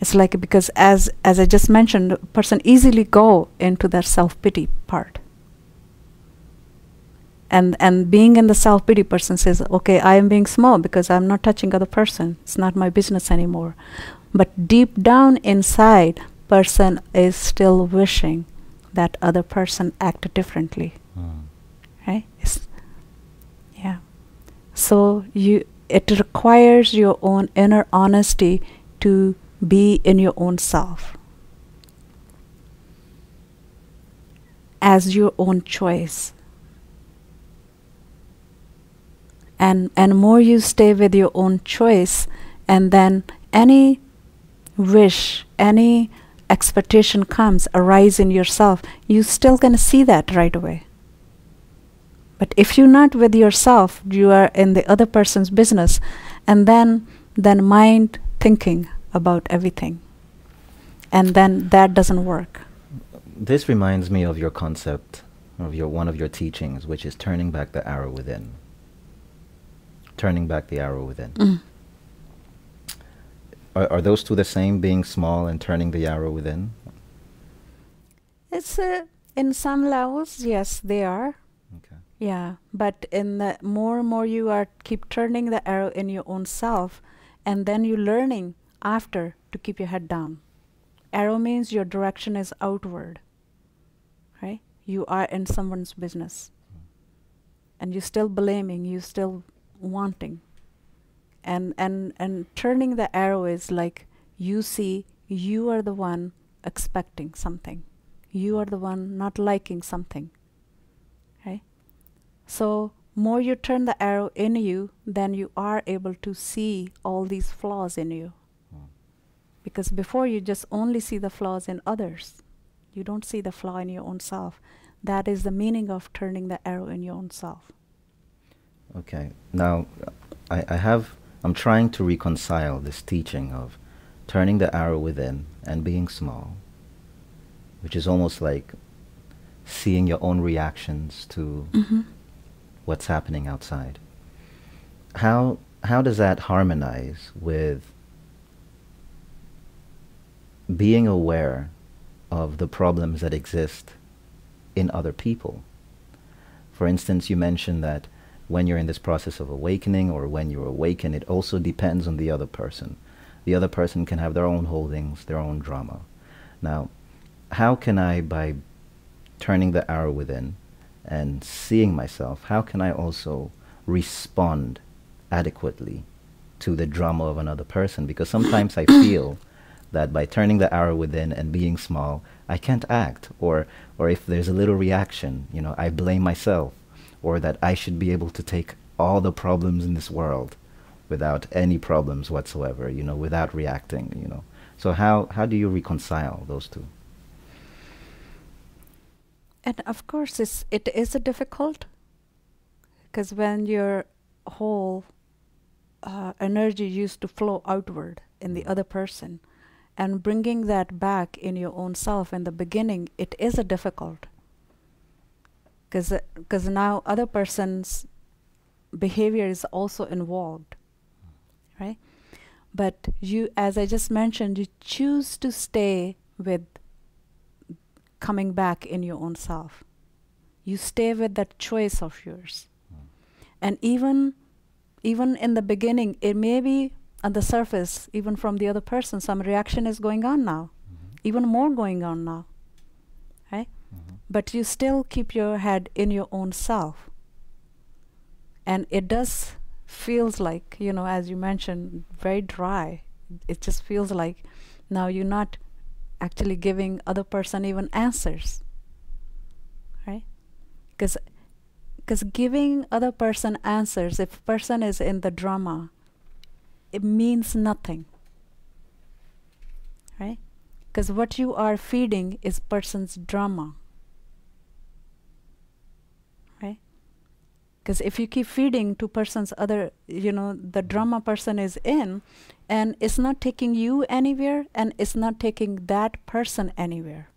It's like, because as I just mentioned, a person easily go into that self-pity part. And being in the self-pity, person says, okay, I am being small because I'm not touching other person. It's not my business anymore. But deep down inside, person is still wishing that other person act differently. Right? Yeah. So it requires your own inner honesty to be in your own self as your own choice. And more you stay with your own choice, and then any wish, any expectation comes, arise in yourself, you still gonna see that right away. But if you're not with yourself, you are in the other person's business, and then mind thinking about everything. And then that doesn't work. This reminds me of your concept, of one of your teachings, which is turning back the arrow within. Turning back the arrow within. Are those two the same, being small and turning the arrow within? It's in some levels, yes, they are. Okay. Yeah, but in the more and more you are keep turning the arrow in your own self, and then you learning after to keep your head down. Arrow means your direction is outward, right? You are in someone's business, and you're still blaming, you still wanting, and turning the arrow is like you see you are the one expecting something, you are the one not liking something, right? So more you turn the arrow in you, then you are able to see all these flaws in you. Because before you just only see the flaws in others, you don't see the flaw in your own self. That is the meaning of turning the arrow in your own self. Okay. Now, I'm trying to reconcile this teaching of turning the arrow within and being small, which is almost like seeing your own reactions to what's happening outside. How does that harmonize with being aware of the problems that exist in other people? For instance, you mentioned that when you're in this process of awakening, or when you awaken, it also depends on the other person. The other person can have their own holdings, their own drama. Now, how can I, by turning the arrow within and seeing myself, how can I also respond adequately to the drama of another person, because sometimes I feel that by turning the arrow within and being small, I can't act, or if there's a little reaction, you know, I blame myself, or that I should be able to take all the problems in this world without any problems whatsoever, you know, without reacting, you know. So how do you reconcile those two? And of course, it is a difficult, because when your whole energy used to flow outward in the other person, and bringing that back in your own self in the beginning, it is a difficult, because now other person's behavior is also involved, right? But you, as I just mentioned, you choose to stay with coming back in your own self. You stay with that choice of yours. And even in the beginning, it may be on the surface, even from the other person, some reaction is going on now, even more going on now, right? But you still keep your head in your own self. And it does feels like, you know, as you mentioned, very dry. It just feels like now you're not actually giving other person even answers, right? Because giving other person answers, if person is in the drama, it means nothing, right? Because what you are feeding is person's drama, right? Because if you keep feeding to person's other, you know, the drama person is in, and it's not taking you anywhere, and it's not taking that person anywhere.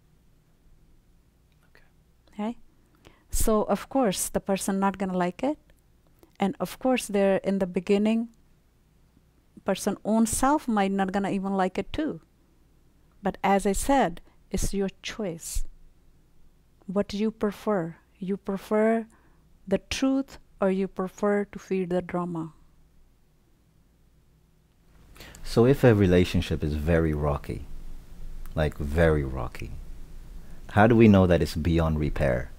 Okay. Right? So of course the person not gonna like it, and of course there in the beginning, person own self might not gonna even like it too. But as I said, it's your choice. What do you prefer? You prefer the truth, or you prefer to feed the drama? So if a relationship is very rocky, like very rocky, how do we know that it's beyond repair?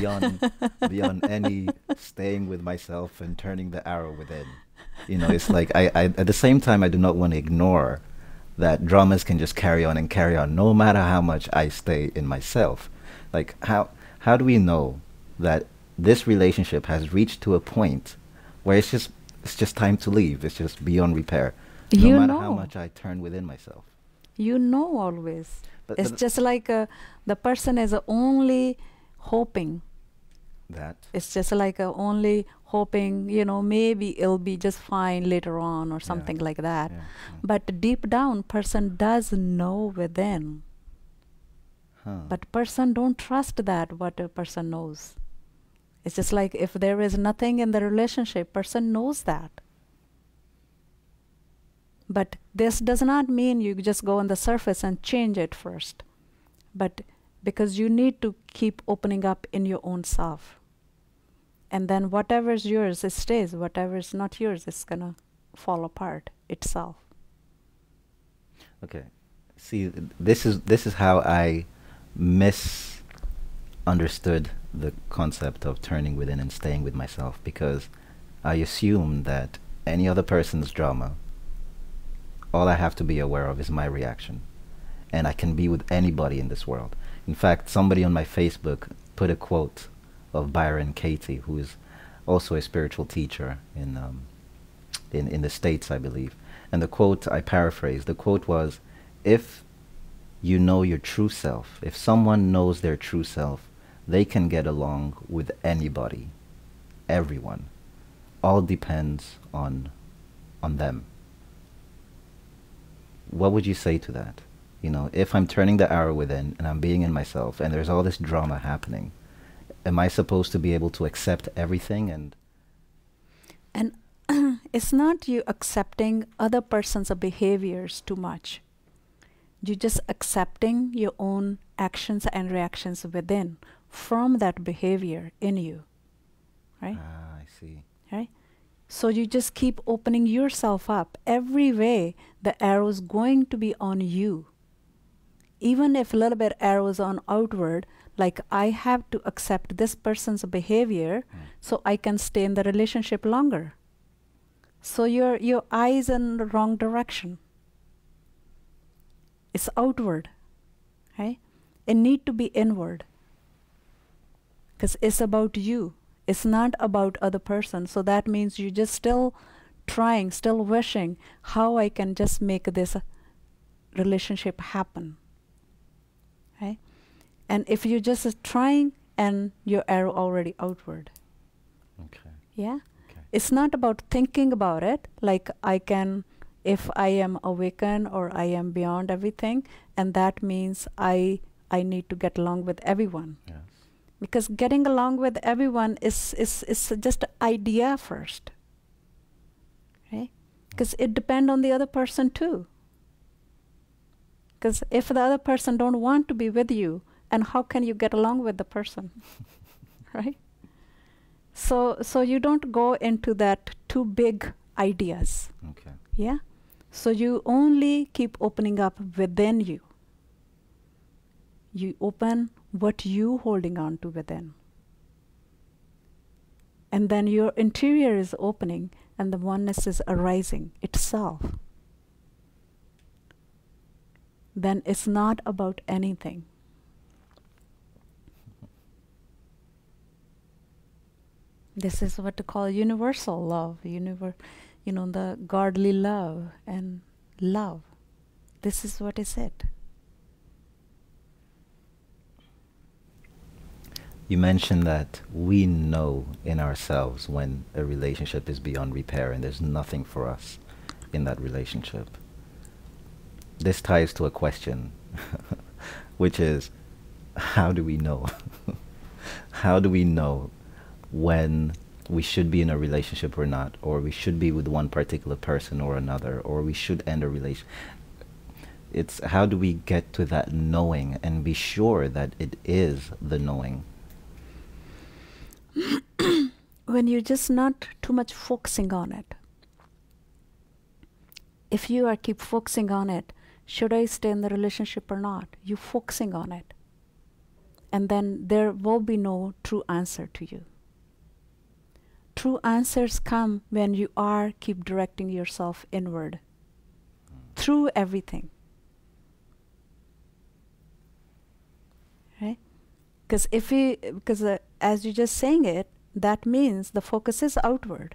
Beyond any staying with myself and turning the arrow within. You know, it's like I at the same time I do not want to ignore that dramas can just carry on no matter how much I stay in myself. Like how do we know that this relationship has reached to a point where it's just time to leave, it's just beyond repair, no matter how much I turn within myself? You know always. But It's just like the person is only hoping. That It's just like only hoping, you know, maybe it'll be just fine later on or something like that. But deep down, person does know within. But person don't trust that what a person knows. It's just like if there is nothing in the relationship, person knows that. But this does not mean you just go on the surface and change it first. But because you need to keep opening up in your own self. And then whatever is yours, it stays. Whatever is not yours, it's going to fall apart itself. Okay. See, this is how I misunderstood the concept of turning within and staying with myself, because I assumed that any other person's drama, all I have to be aware of is my reaction. And I can be with anybody in this world. In fact, somebody on my Facebook put a quote of Byron Katie, who is also a spiritual teacher in the States, I believe. And the quote, I paraphrase, the quote was, if you know your true self, if someone knows their true self, they can get along with anybody, everyone. All depends on them. What would you say to that? You know, if I'm turning the arrow within and I'm being in myself and there's all this drama happening, am I supposed to be able to accept everything? And it's not you accepting other person's behaviors too much. You're just accepting your own actions and reactions within from that behavior in you, right? I see. Right? So you just keep opening yourself up. Every way the arrow is going to be on you. Even if a little bit arrows on outward, like I have to accept this person's behavior so I can stay in the relationship longer. So your eye is in the wrong direction. It's outward, right? It need to be inward, because it's about you. It's not about other person. So that means you just still trying, still wishing how I can just make this relationship happen, right? And if you just trying, and your arrow already outward. Okay. Yeah. Okay. It's not about thinking about it, like I can, if I am awaken or I am beyond everything, and that means I need to get along with everyone. Yes. Because getting along with everyone is just an idea first, right? Because it depends on the other person too. Because if the other person don't want to be with you, and how can you get along with the person, right? So you don't go into that too big ideas. Okay. Yeah. So you only keep opening up within you. You open what you holding on to within. And then your interior is opening and the oneness is arising itself. Then it's not about anything. This is what to call universal love, the godly love and love. This is what is it. You mentioned that we know in ourselves when a relationship is beyond repair and there's nothing for us in that relationship. This ties to a question, which is, how do we know? How do we know when we should be in a relationship or not, or we should be with one particular person or another, or we should end a relationship? It's how do we get to that knowing and be sure that it is the knowing? When you're just not too much focusing on it. If you are keep focusing on it, should I stay in the relationship or not? You focusing on it. And then there will be no true answer to you. True answers come when you are keep directing yourself inward through everything. Right? Because as you just saying it, that means the focus is outward.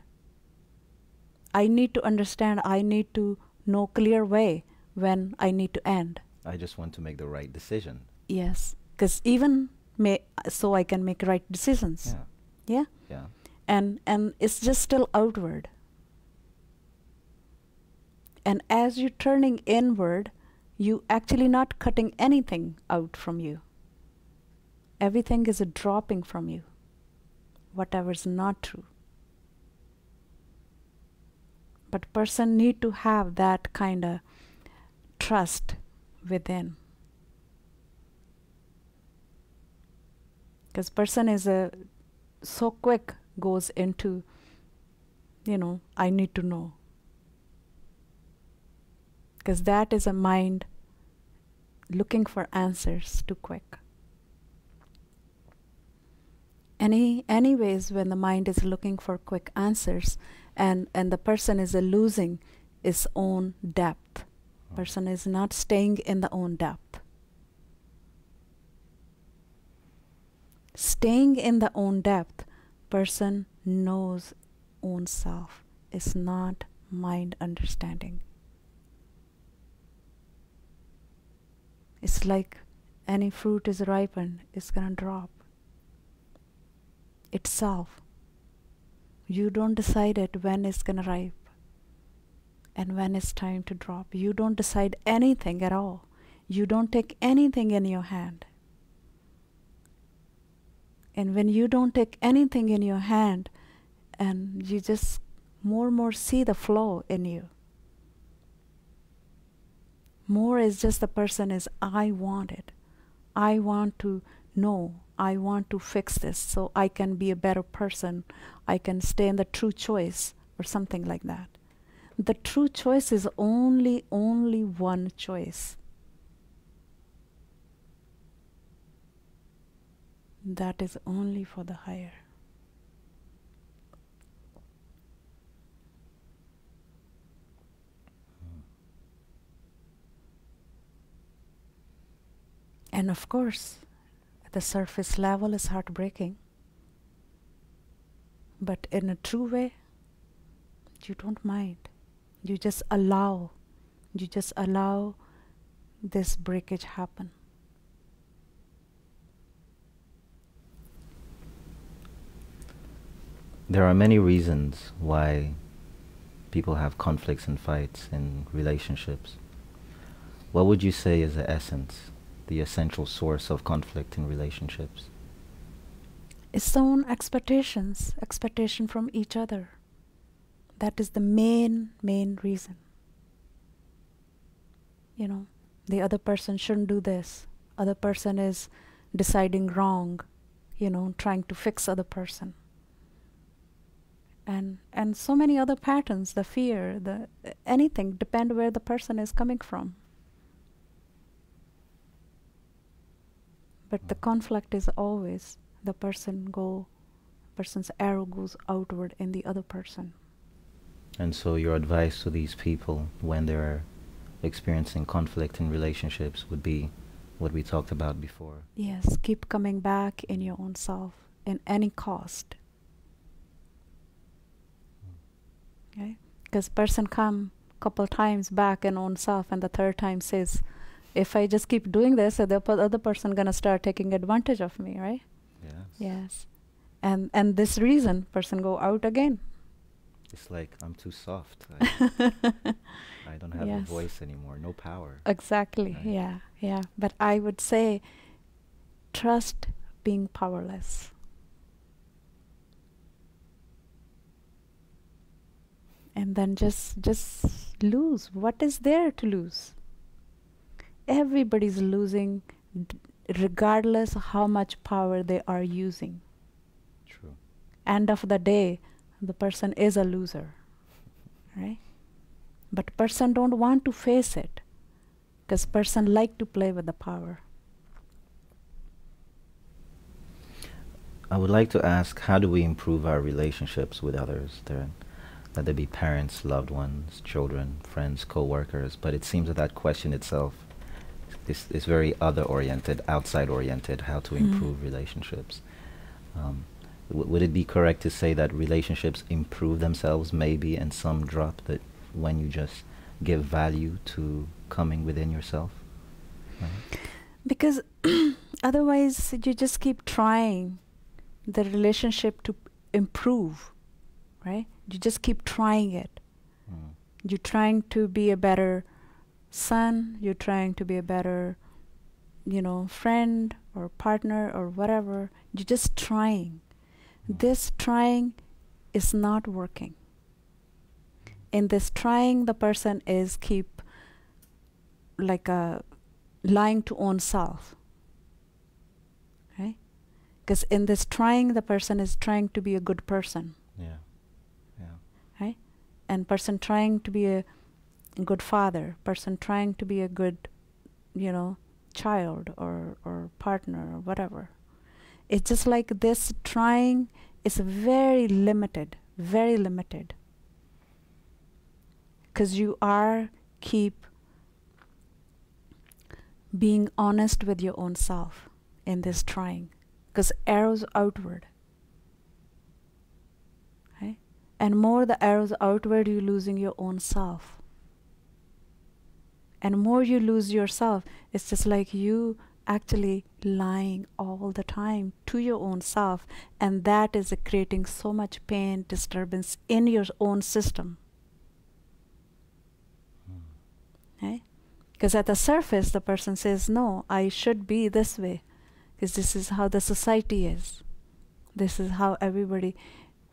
I need to understand, I need to know clear way when I need to end. I just want to make the right decision. Yes, because so I can make right decisions. Yeah. Yeah? Yeah. And it's just still outward. And as you're turning inward, you actually not cutting anything out from you. Everything is dropping from you. Whatever is not true. But person need to have that kind of trust within. Because person is so quick goes into, I need to know. Because that is a mind looking for answers too quick. Anyways, when the mind is looking for quick answers and the person is losing its own depth. Person is not staying in the own depth. Staying in the own depth, person knows own self. It's not mind understanding. It's like any fruit is ripened, it's gonna drop itself. You don't decide it when it's gonna ripe and when it's time to drop. You don't decide anything at all. You don't take anything in your hand. And when you don't take anything in your hand, and you just more and more see the flow in you. More is just the person is, I want it. I want to know. I want to fix this so I can be a better person. I can stay in the true choice or something like that. The true choice is only one choice. That is only for the higher. And of course, at the surface level is heartbreaking. But in a true way, you don't mind. You just allow this breakage happen. There are many reasons why people have conflicts and fights in relationships. What would you say is the essence, the essential source of conflict in relationships? Its own expectation from each other. That is the main reason. You know, the other person shouldn't do this. Other person is deciding wrong, you know, trying to fix other person. And so many other patterns, the fear, the anything, depend where the person is coming from. But the conflict is always the person's arrow goes outward in the other person. And so your advice to these people when they're experiencing conflict in relationships would be what we talked about before. Yes, keep coming back in your own self in any cost. Okay? Because person come couple times back in own self, and the third time says, if I just keep doing this, the other person gonna start taking advantage of me, right? Yes. Yes. And this reason person go out again. It's like, I'm too soft. I don't have a Yes. voice anymore, no power. Exactly. Right. Yeah. But I would say trust being powerless. And then just lose. What is there to lose? Everybody's losing regardless of how much power they are using. True. End of the day, the person is a loser, right? But person don't want to face it, because person like to play with the power. I would like to ask, how do we improve our relationships with others? That they be parents, loved ones, children, friends, co-workers, but it seems that question itself is very other-oriented, outside-oriented, how to improve relationships. Would it be correct to say that relationships improve themselves maybe and some drop, that when you just give value to coming within yourself? Because otherwise you just keep trying the relationship to improve, right? You just keep trying it. You're trying to be a better son, you're trying to be a better, friend or partner or whatever. You're just trying. This trying is not working. In this trying, the person is keep like lying to own self, right? Because in this trying, the person is trying to be a good person. Yeah. Right? And person trying to be a good father, person trying to be a good, child or partner or whatever. It's just like this trying is very limited, very limited. Because you are keep being honest with your own self in this trying. Because arrows outward. Right? And more the arrows outward, you're losing your own self. And more you lose yourself, it's just like you actually lying all the time to your own self, and that is creating so much pain, disturbance in your own system. Right? Because at the surface, the person says, no, I should be this way, because this is how the society is. This is how everybody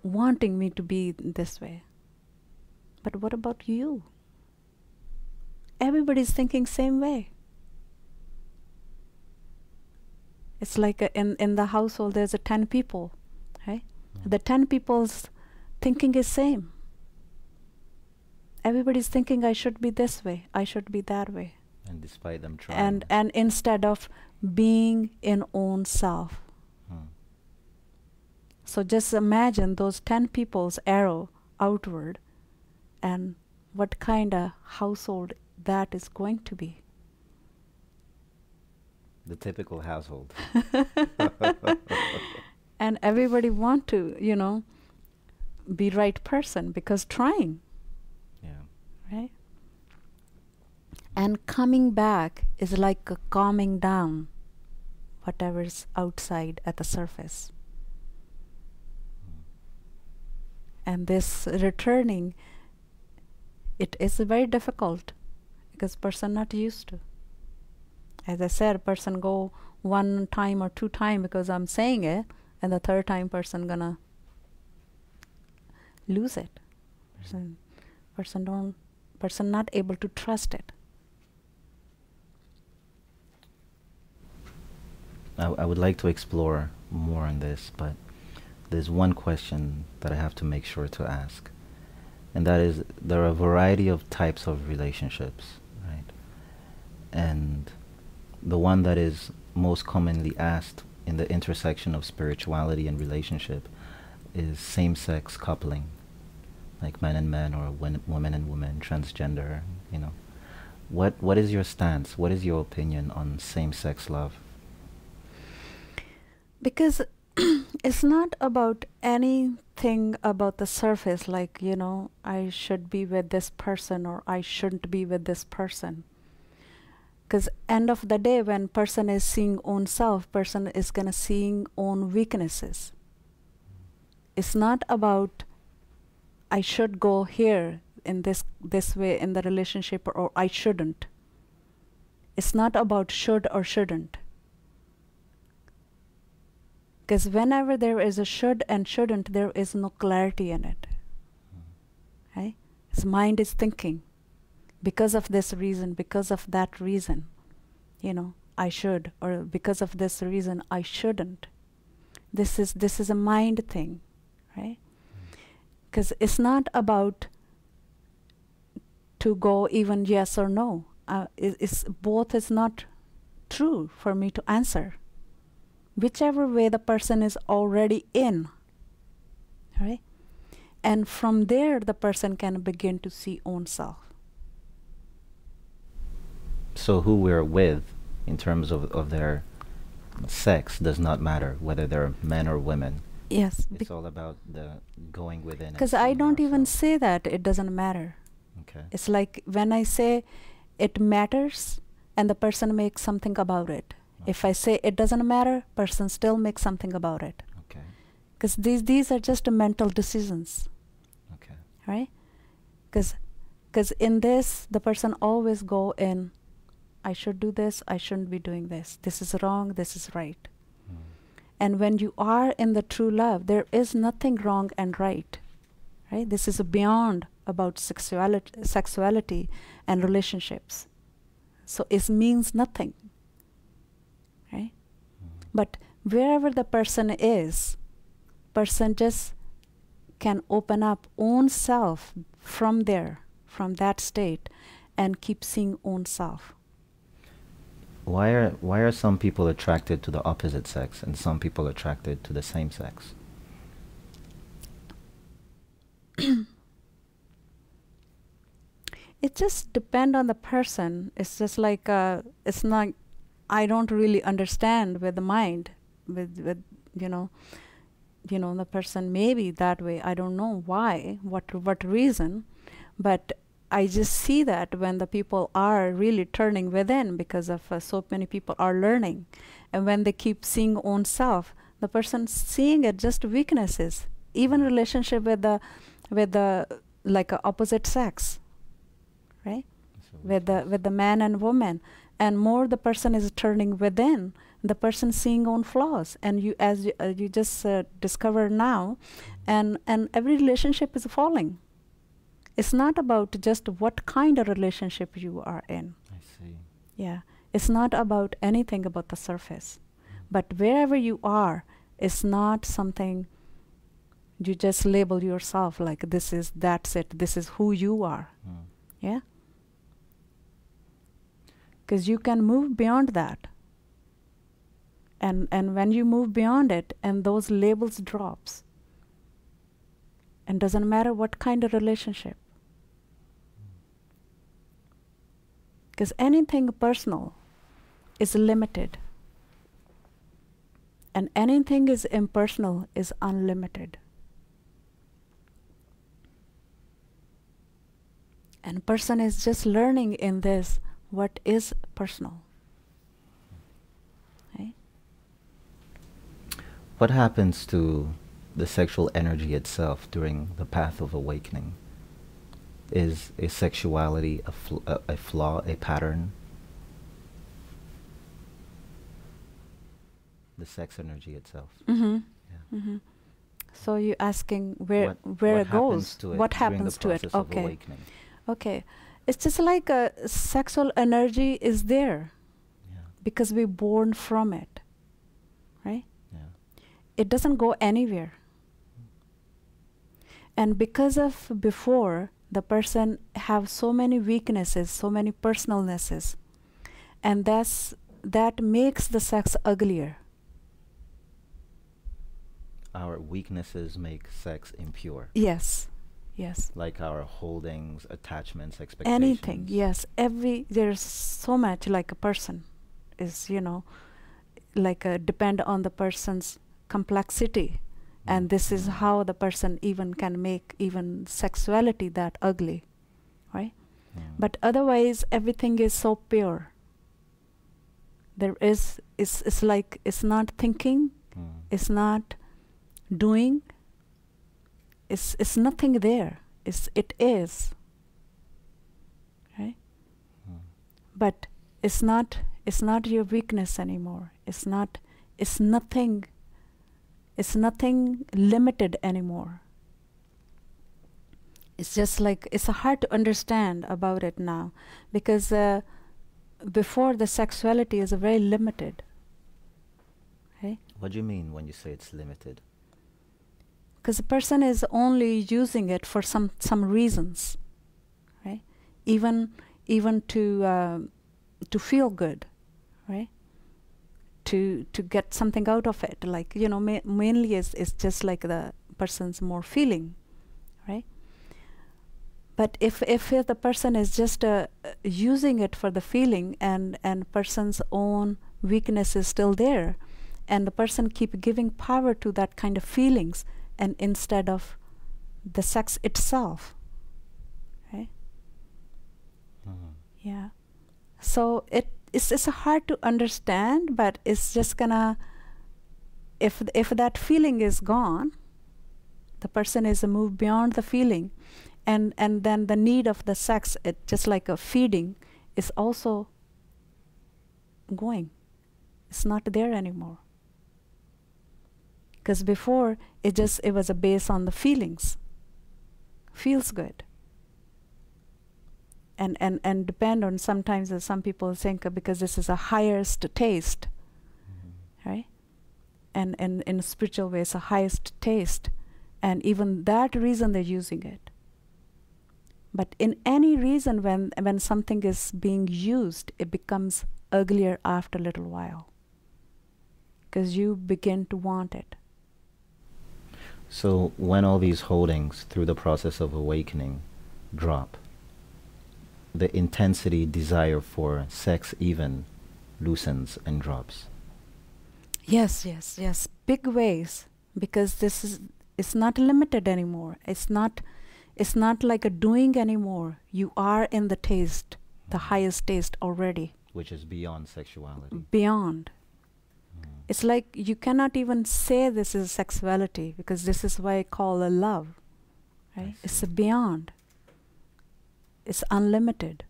wanting me to be this way. But what about you? Everybody's thinking same way. It's like in the household there's 10 people, right? The 10 people's thinking is same. Everybody's thinking I should be this way, I should be that way. And despite them trying. And instead of being in own self. So just imagine those 10 people's arrow outward, and what kind of household that is going to be. The typical household. And everybody want to, be right person because trying. Yeah. Right? And coming back is like a calming down whatever's outside at the surface. And this returning, it is very difficult because person not used to. As I said, person go one time or two time because I'm saying it, and the third time person gonna lose it. Person not able to trust it. I would like to explore more on this, but there's one question that I have to make sure to ask. And that is, there are a variety of types of relationships, right? And the one that is most commonly asked in the intersection of spirituality and relationship is same-sex coupling, like men and men or women and women, transgender, What is your stance? What is your opinion on same-sex love? Because it's not about anything about the surface, like, I should be with this person or I shouldn't be with this person. Because end of the day, when person is seeing own self, person is gonna seeing own weaknesses. It's not about I should go here in this way in the relationship or I shouldn't. It's not about should or shouldn't. Because whenever there is a should and shouldn't, there is no clarity in it. Right? His mind is thinking, because of this reason, because of that reason, I should, or because of this reason, I shouldn't. This is a mind thing, right? Because it's not about to go even yes or no. It's both is not true for me to answer. Whichever way the person is already in, right? And from there, the person can begin to see own self. So who we're with, in terms of their sex, does not matter, whether they're men or women. Yes. It's all about the going within. Because I don't even say that it doesn't matter. Okay. It's like when I say it matters and the person makes something about it. Okay. If I say it doesn't matter, person still makes something about it. Okay. Because these are just mental decisions. Okay. Right? Because in this, the person always go in, I should do this, I shouldn't be doing this. This is wrong, this is right. And when you are in the true love, there is nothing wrong and right. Right? This is beyond about sexuality and relationships. So it means nothing. Right? But wherever the person is, person just can open up own self from there, from that state, and keep seeing own self. Why are some people attracted to the opposite sex and some people attracted to the same sex? It just depends on the person. It's just like it's not. I don't really understand with the mind, with the person may be that way. I don't know why, what reason, but I just see that when the people are really turning within, because of so many people are learning, and when they keep seeing own self, the person seeing it just weaknesses, even relationship with the like a opposite sex, right? With the man and woman, and more the person is turning within, the person seeing own flaws, and you as you just discover now, and every relationship is falling. It's not about just what kind of relationship you are in. I see. Yeah, it's not about anything about the surface, but wherever you are, it's not something you just label yourself like that's it, this is who you are. Yeah. Because you can move beyond that. And when you move beyond it, and those labels drops, and doesn't matter what kind of relationship. Because anything personal is limited. And anything is impersonal is unlimited. And person is just learning in this what is personal. Right? What happens to the sexual energy itself during the path of awakening? Is sexuality a flaw, a pattern? The sex energy itself. Mm-hmm. Yeah. Mm-hmm. So you're asking where what it goes? to it What during happens the to it? process of Okay. awakening? Okay. It's just like a sexual energy is there Yeah. because we're born from it. Right? Yeah. It doesn't go anywhere. And because of before, the person have so many weaknesses, so many personalnesses, and that makes the sex uglier. Our weaknesses make sex impure. Yes. Yes. Like our holdings, attachments, expectations. Anything. Yes. There's so much like a person is, like depend on the person's complexity. And this is how the person even can make even sexuality that ugly. Right? But otherwise everything is so pure. It's like it's not thinking, it's not doing, it's nothing there. It is. Right? But it's not your weakness anymore. It's nothing limited anymore. It's just like it's hard to understand about it now because before the sexuality is very limited. Okay? What do you mean when you say it's limited? Because the person is only using it for some reasons, right? Even to feel good, right? To get something out of it, like mainly is just like the person's more feeling, right? But if the person is just using it for the feeling and person's own weakness is still there, and the person keep giving power to that kind of feelings, and instead of the sex itself, right? Yeah. So it's hard to understand, but it's just gonna, if that feeling is gone, the person is moved beyond the feeling, and then the need of the sex, it just like a feeding, is also going. It's not there anymore. Because before it was a base on the feelings. Feels good. And depend on sometimes some people think because this is a highest taste, right? And in a spiritual way it's a highest taste, and even that reason they're using it. But in any reason when something is being used, it becomes uglier after a little while, because you begin to want it. So when all these holdings through the process of awakening drop, the intensity, desire for sex even loosens and drops. Yes. Big ways, because it's not limited anymore. It's not like a doing anymore. You are in the taste, the highest taste already. Which is beyond sexuality. Beyond. It's like you cannot even say this is sexuality, because this is why I call a love. Right? It's a beyond. It's unlimited.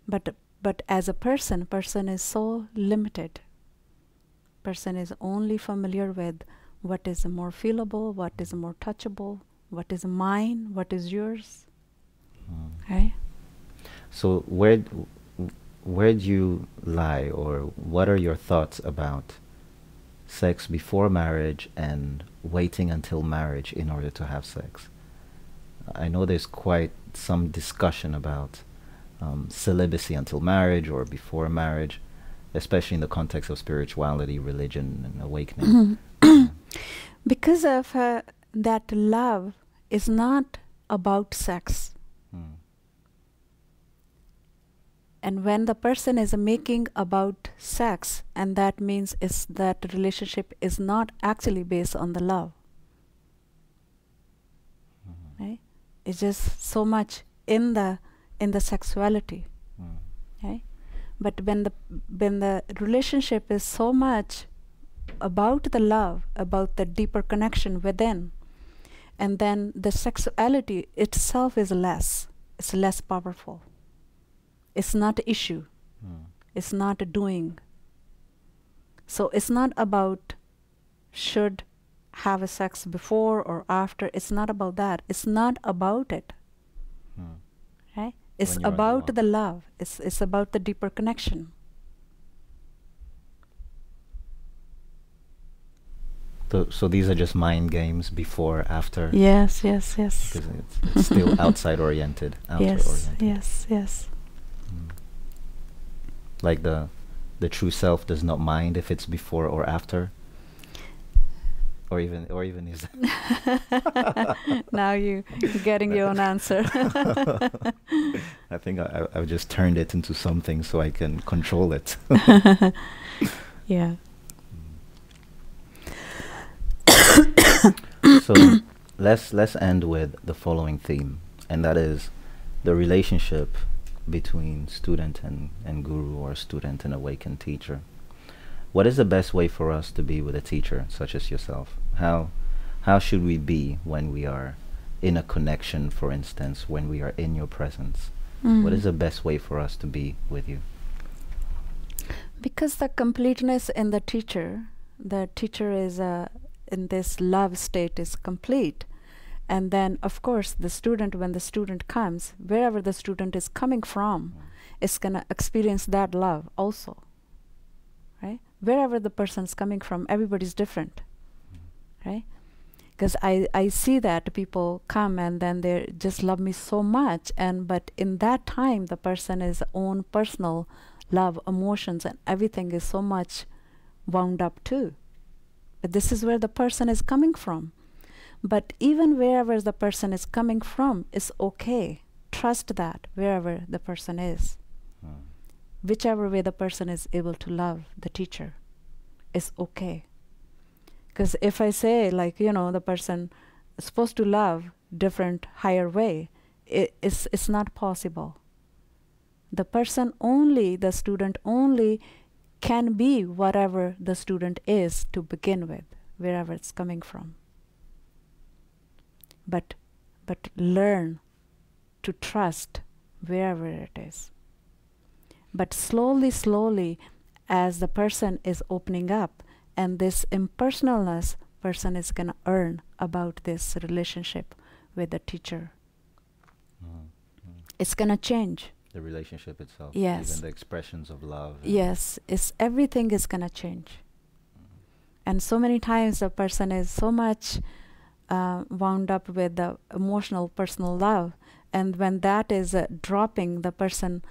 But as a person is so limited. Person is only familiar with what is more feelable, what is more touchable, what is mine, what is yours. Right? So where do you lie, or what are your thoughts about sex before marriage and waiting until marriage in order to have sex? I know there's quite some discussion about celibacy until marriage or before marriage, especially in the context of spirituality, religion, and awakening. Because of that love is not about sex. And when the person is making about sex, and that means is that relationship is not actually based on the love. Right? It's just so much in the sexuality. Right? But when the relationship is so much about the love, about the deeper connection within, and then the sexuality itself is less. It's less powerful. It's not an issue. It's not a doing. So it's not about should have a sex before or after. It's not about that. It's not about it. Right? It's about the love. It's about the deeper connection. So these are just mind games before, after? Yes, yes, yes. Because it's still outside oriented. Yes. Like the true self does not mind if it's before or after? Or even is Now you're getting your own answer. I think I've just turned it into something so I can control it. Yeah. So let's end with the following theme, and that is the relationship between student and guru, or student and awakened teacher. What is the best way for us to be with a teacher such as yourself? How should we be when we are in a connection, for instance, when we are in your presence? What is the best way for us to be with you? Because the completeness in the teacher is in this love state is complete. And then, of course, the student, when the student comes, wherever the student is coming from, is going to experience that love also. Right? Wherever the person's coming from, everybody's different. Right? Because I see that people come and then they just love me so much, but in that time, the person is own personal love, emotions, and everything is so much wound up too. But this is where the person is coming from. But even wherever the person is coming from is okay. Trust that wherever the person is. Whichever way the person is able to love the teacher is okay. Because if I say, like, the person is supposed to love different, higher way, it's not possible. The person only, the student only can be whatever the student is to begin with, wherever it's coming from. But learn to trust wherever it is. But slowly, as the person is opening up, and this impersonalness, person is going to earn about this relationship with the teacher. It's going to change. The relationship itself. Yes. Even the expressions of love. Yes. Everything is going to change. And so many times the person is so much wound up with the emotional, personal love. And when that is dropping, the person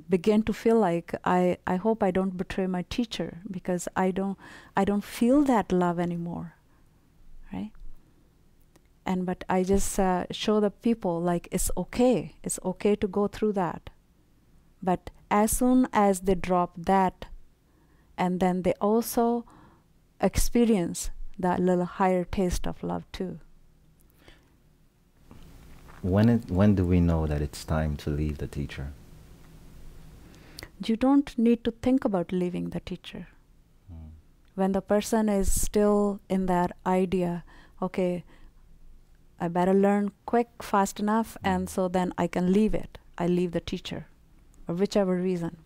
begin to feel like, I hope I don't betray my teacher, because I don't feel that love anymore. Right? But I just show the people, like, it's okay to go through that. But as soon as they drop that, and then they also experience that little higher taste of love too. When do we know that it's time to leave the teacher? You don't need to think about leaving the teacher. When the person is still in that idea, okay, I better learn quick, fast enough, and so then I can leave it. I leave the teacher, or whichever reason.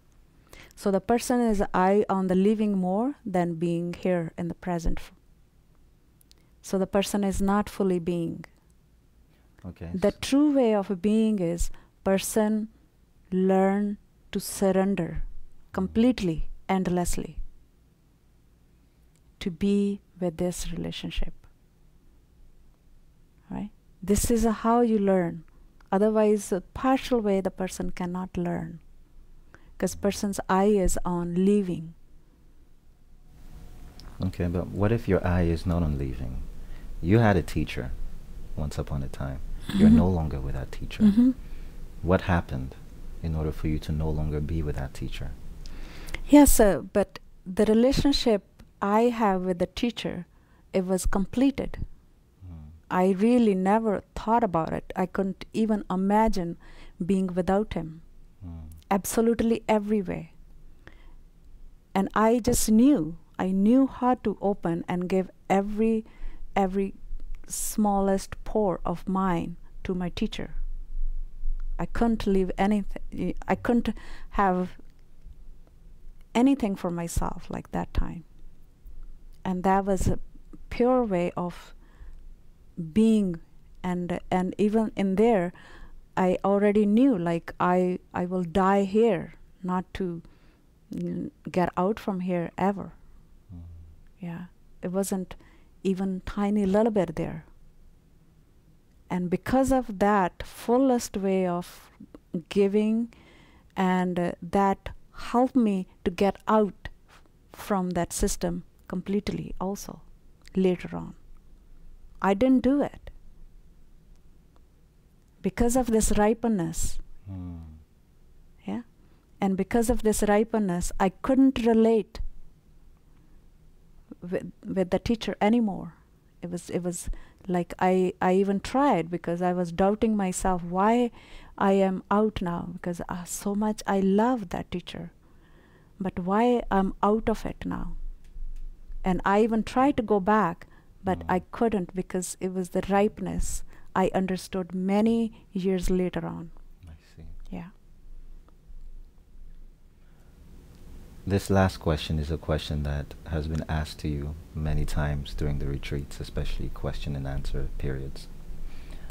So the person is eye on the leaving more than being here in the present. So the person is not fully being. Okay. The true way of being is person learn to surrender completely, endlessly, to be with this relationship. Right? This is how you learn. Otherwise, a partial way the person cannot learn, because person's eye is on leaving. Okay, but what if your eye is not on leaving? You had a teacher once upon a time. You're no longer with that teacher. What happened? in order for you to no longer be with that teacher. Yes, sir, but the relationship I have with the teacher, it was completed. I really never thought about it. I couldn't even imagine being without him. Absolutely every way. And I just knew, I knew how to open and give every smallest pore of mine to my teacher. I couldn't leave anything, I couldn't have anything for myself like that time. And that was a pure way of being, and even in there I already knew, like, I will die here, not to get out from here ever. Yeah, it wasn't even tiny little bit there. And because of that fullest way of giving, and that helped me to get out from that system completely also later on. I didn't do it because of this ripeness. Yeah, and because of this ripeness, I couldn't relate with the teacher anymore. It was like I even tried, because I was doubting myself why I am out now, because so much I love that teacher, but why I'm out of it now. And I even tried to go back, but I couldn't, because it was the ripeness I understood many years later on. I see. Yeah. This last question is a question that has been asked to you many times during the retreats, especially question and answer periods.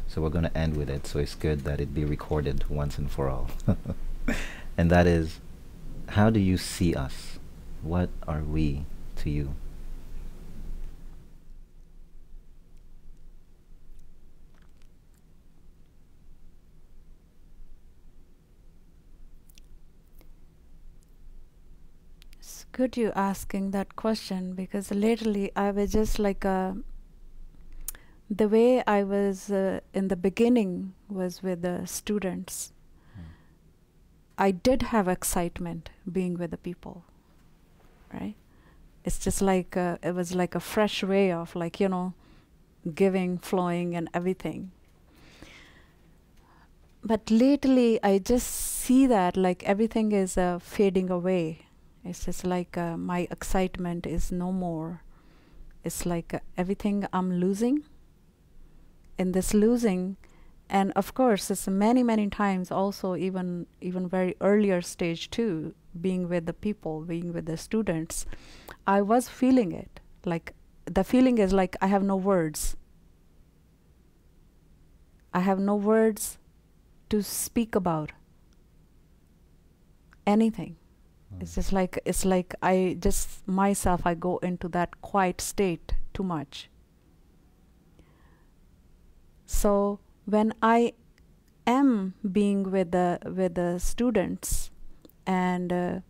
So we're going to end with it, so it's good that it be recorded once and for all. And that is, how do you see us? What are we to you? It's good you asking that question, because lately I was just like the way I was in the beginning was with the students. I did have excitement being with the people, right? It's just like it was like a fresh way of, like, you know, giving, flowing and everything. But lately I just see that like everything is fading away. It's just like my excitement is no more. It's like everything I'm losing. In this losing, and of course it's many times also, even very earlier stage too, being with the people, being with the students, I was feeling it. Like the feeling is like I have no words. I have no words to speak about anything. It's just like, it's like I just myself, I go into that quiet state too much. So when I am being with the students, and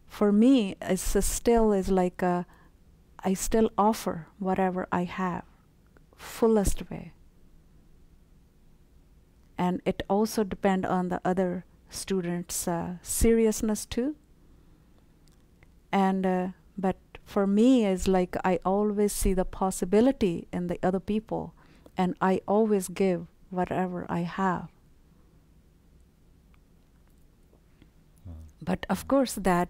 for me it's still is like I still offer whatever I have, fullest way. And it also depends on the other students' seriousness too. And but for me is like I always see the possibility in the other people, and I always give whatever I have. But of course that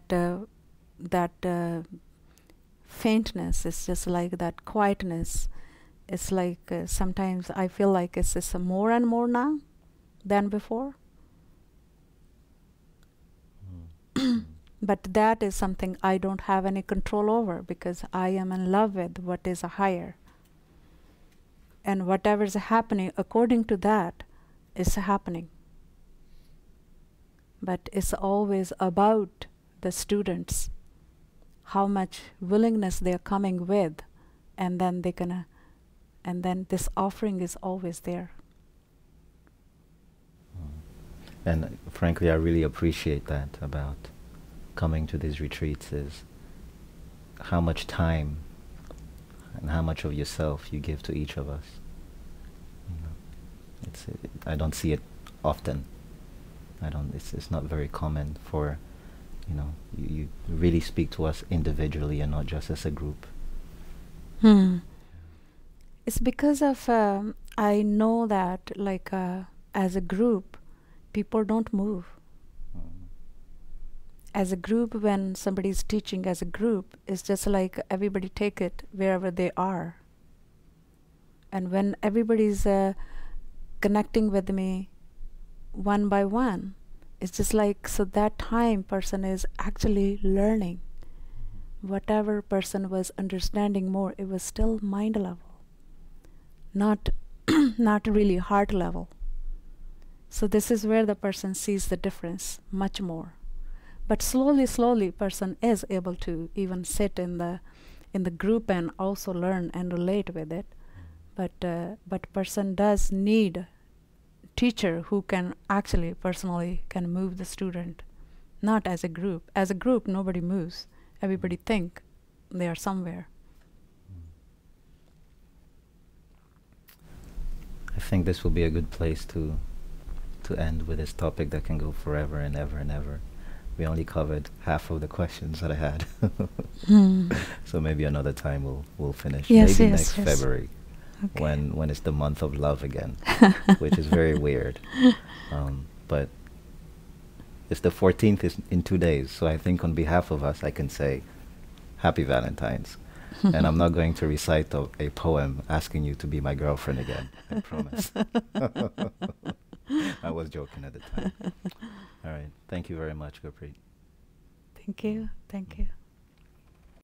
faintness is just like that quietness. It's like sometimes I feel like it's just more and more now than before. But that is something I don't have any control over, because I am in love with what is higher. And whatever is happening according to that is happening. But it's always about the students, how much willingness they are coming with, and then they gonna, and then this offering is always there. And frankly, I really appreciate that about coming to these retreats, is how much time and how much of yourself you give to each of us. You know, I don't see it often. I don't. It's not very common for, you really speak to us individually and not just as a group. It's because of I know that like as a group, people don't move. As a group, when somebody's teaching as a group, it's just like everybody take it wherever they are. And when everybody's connecting with me one by one, it's just like, so that time person is actually learning. Whatever person was understanding more, it was still mind level, not not really heart level. So this is where the person sees the difference much more. But slowly person is able to even sit in the group and also learn and relate with it. But person does need teacher who can actually personally can move the student, not as a group. As a group, nobody moves. Everybody think they are somewhere. I think this will be a good place to end with this topic that can go forever and ever and ever. We only covered half of the questions that I had. So maybe another time we'll finish. Yes, maybe yes, next yes. February. Okay. When it's the month of love again, which is very weird. But it's the 14th is in 2 days, so I think on behalf of us I can say Happy Valentine's. And I'm not going to recite a poem asking you to be my girlfriend again, I promise. I was joking at the time. All right. Thank you very much, Gurpreet. Thank you. Thank you.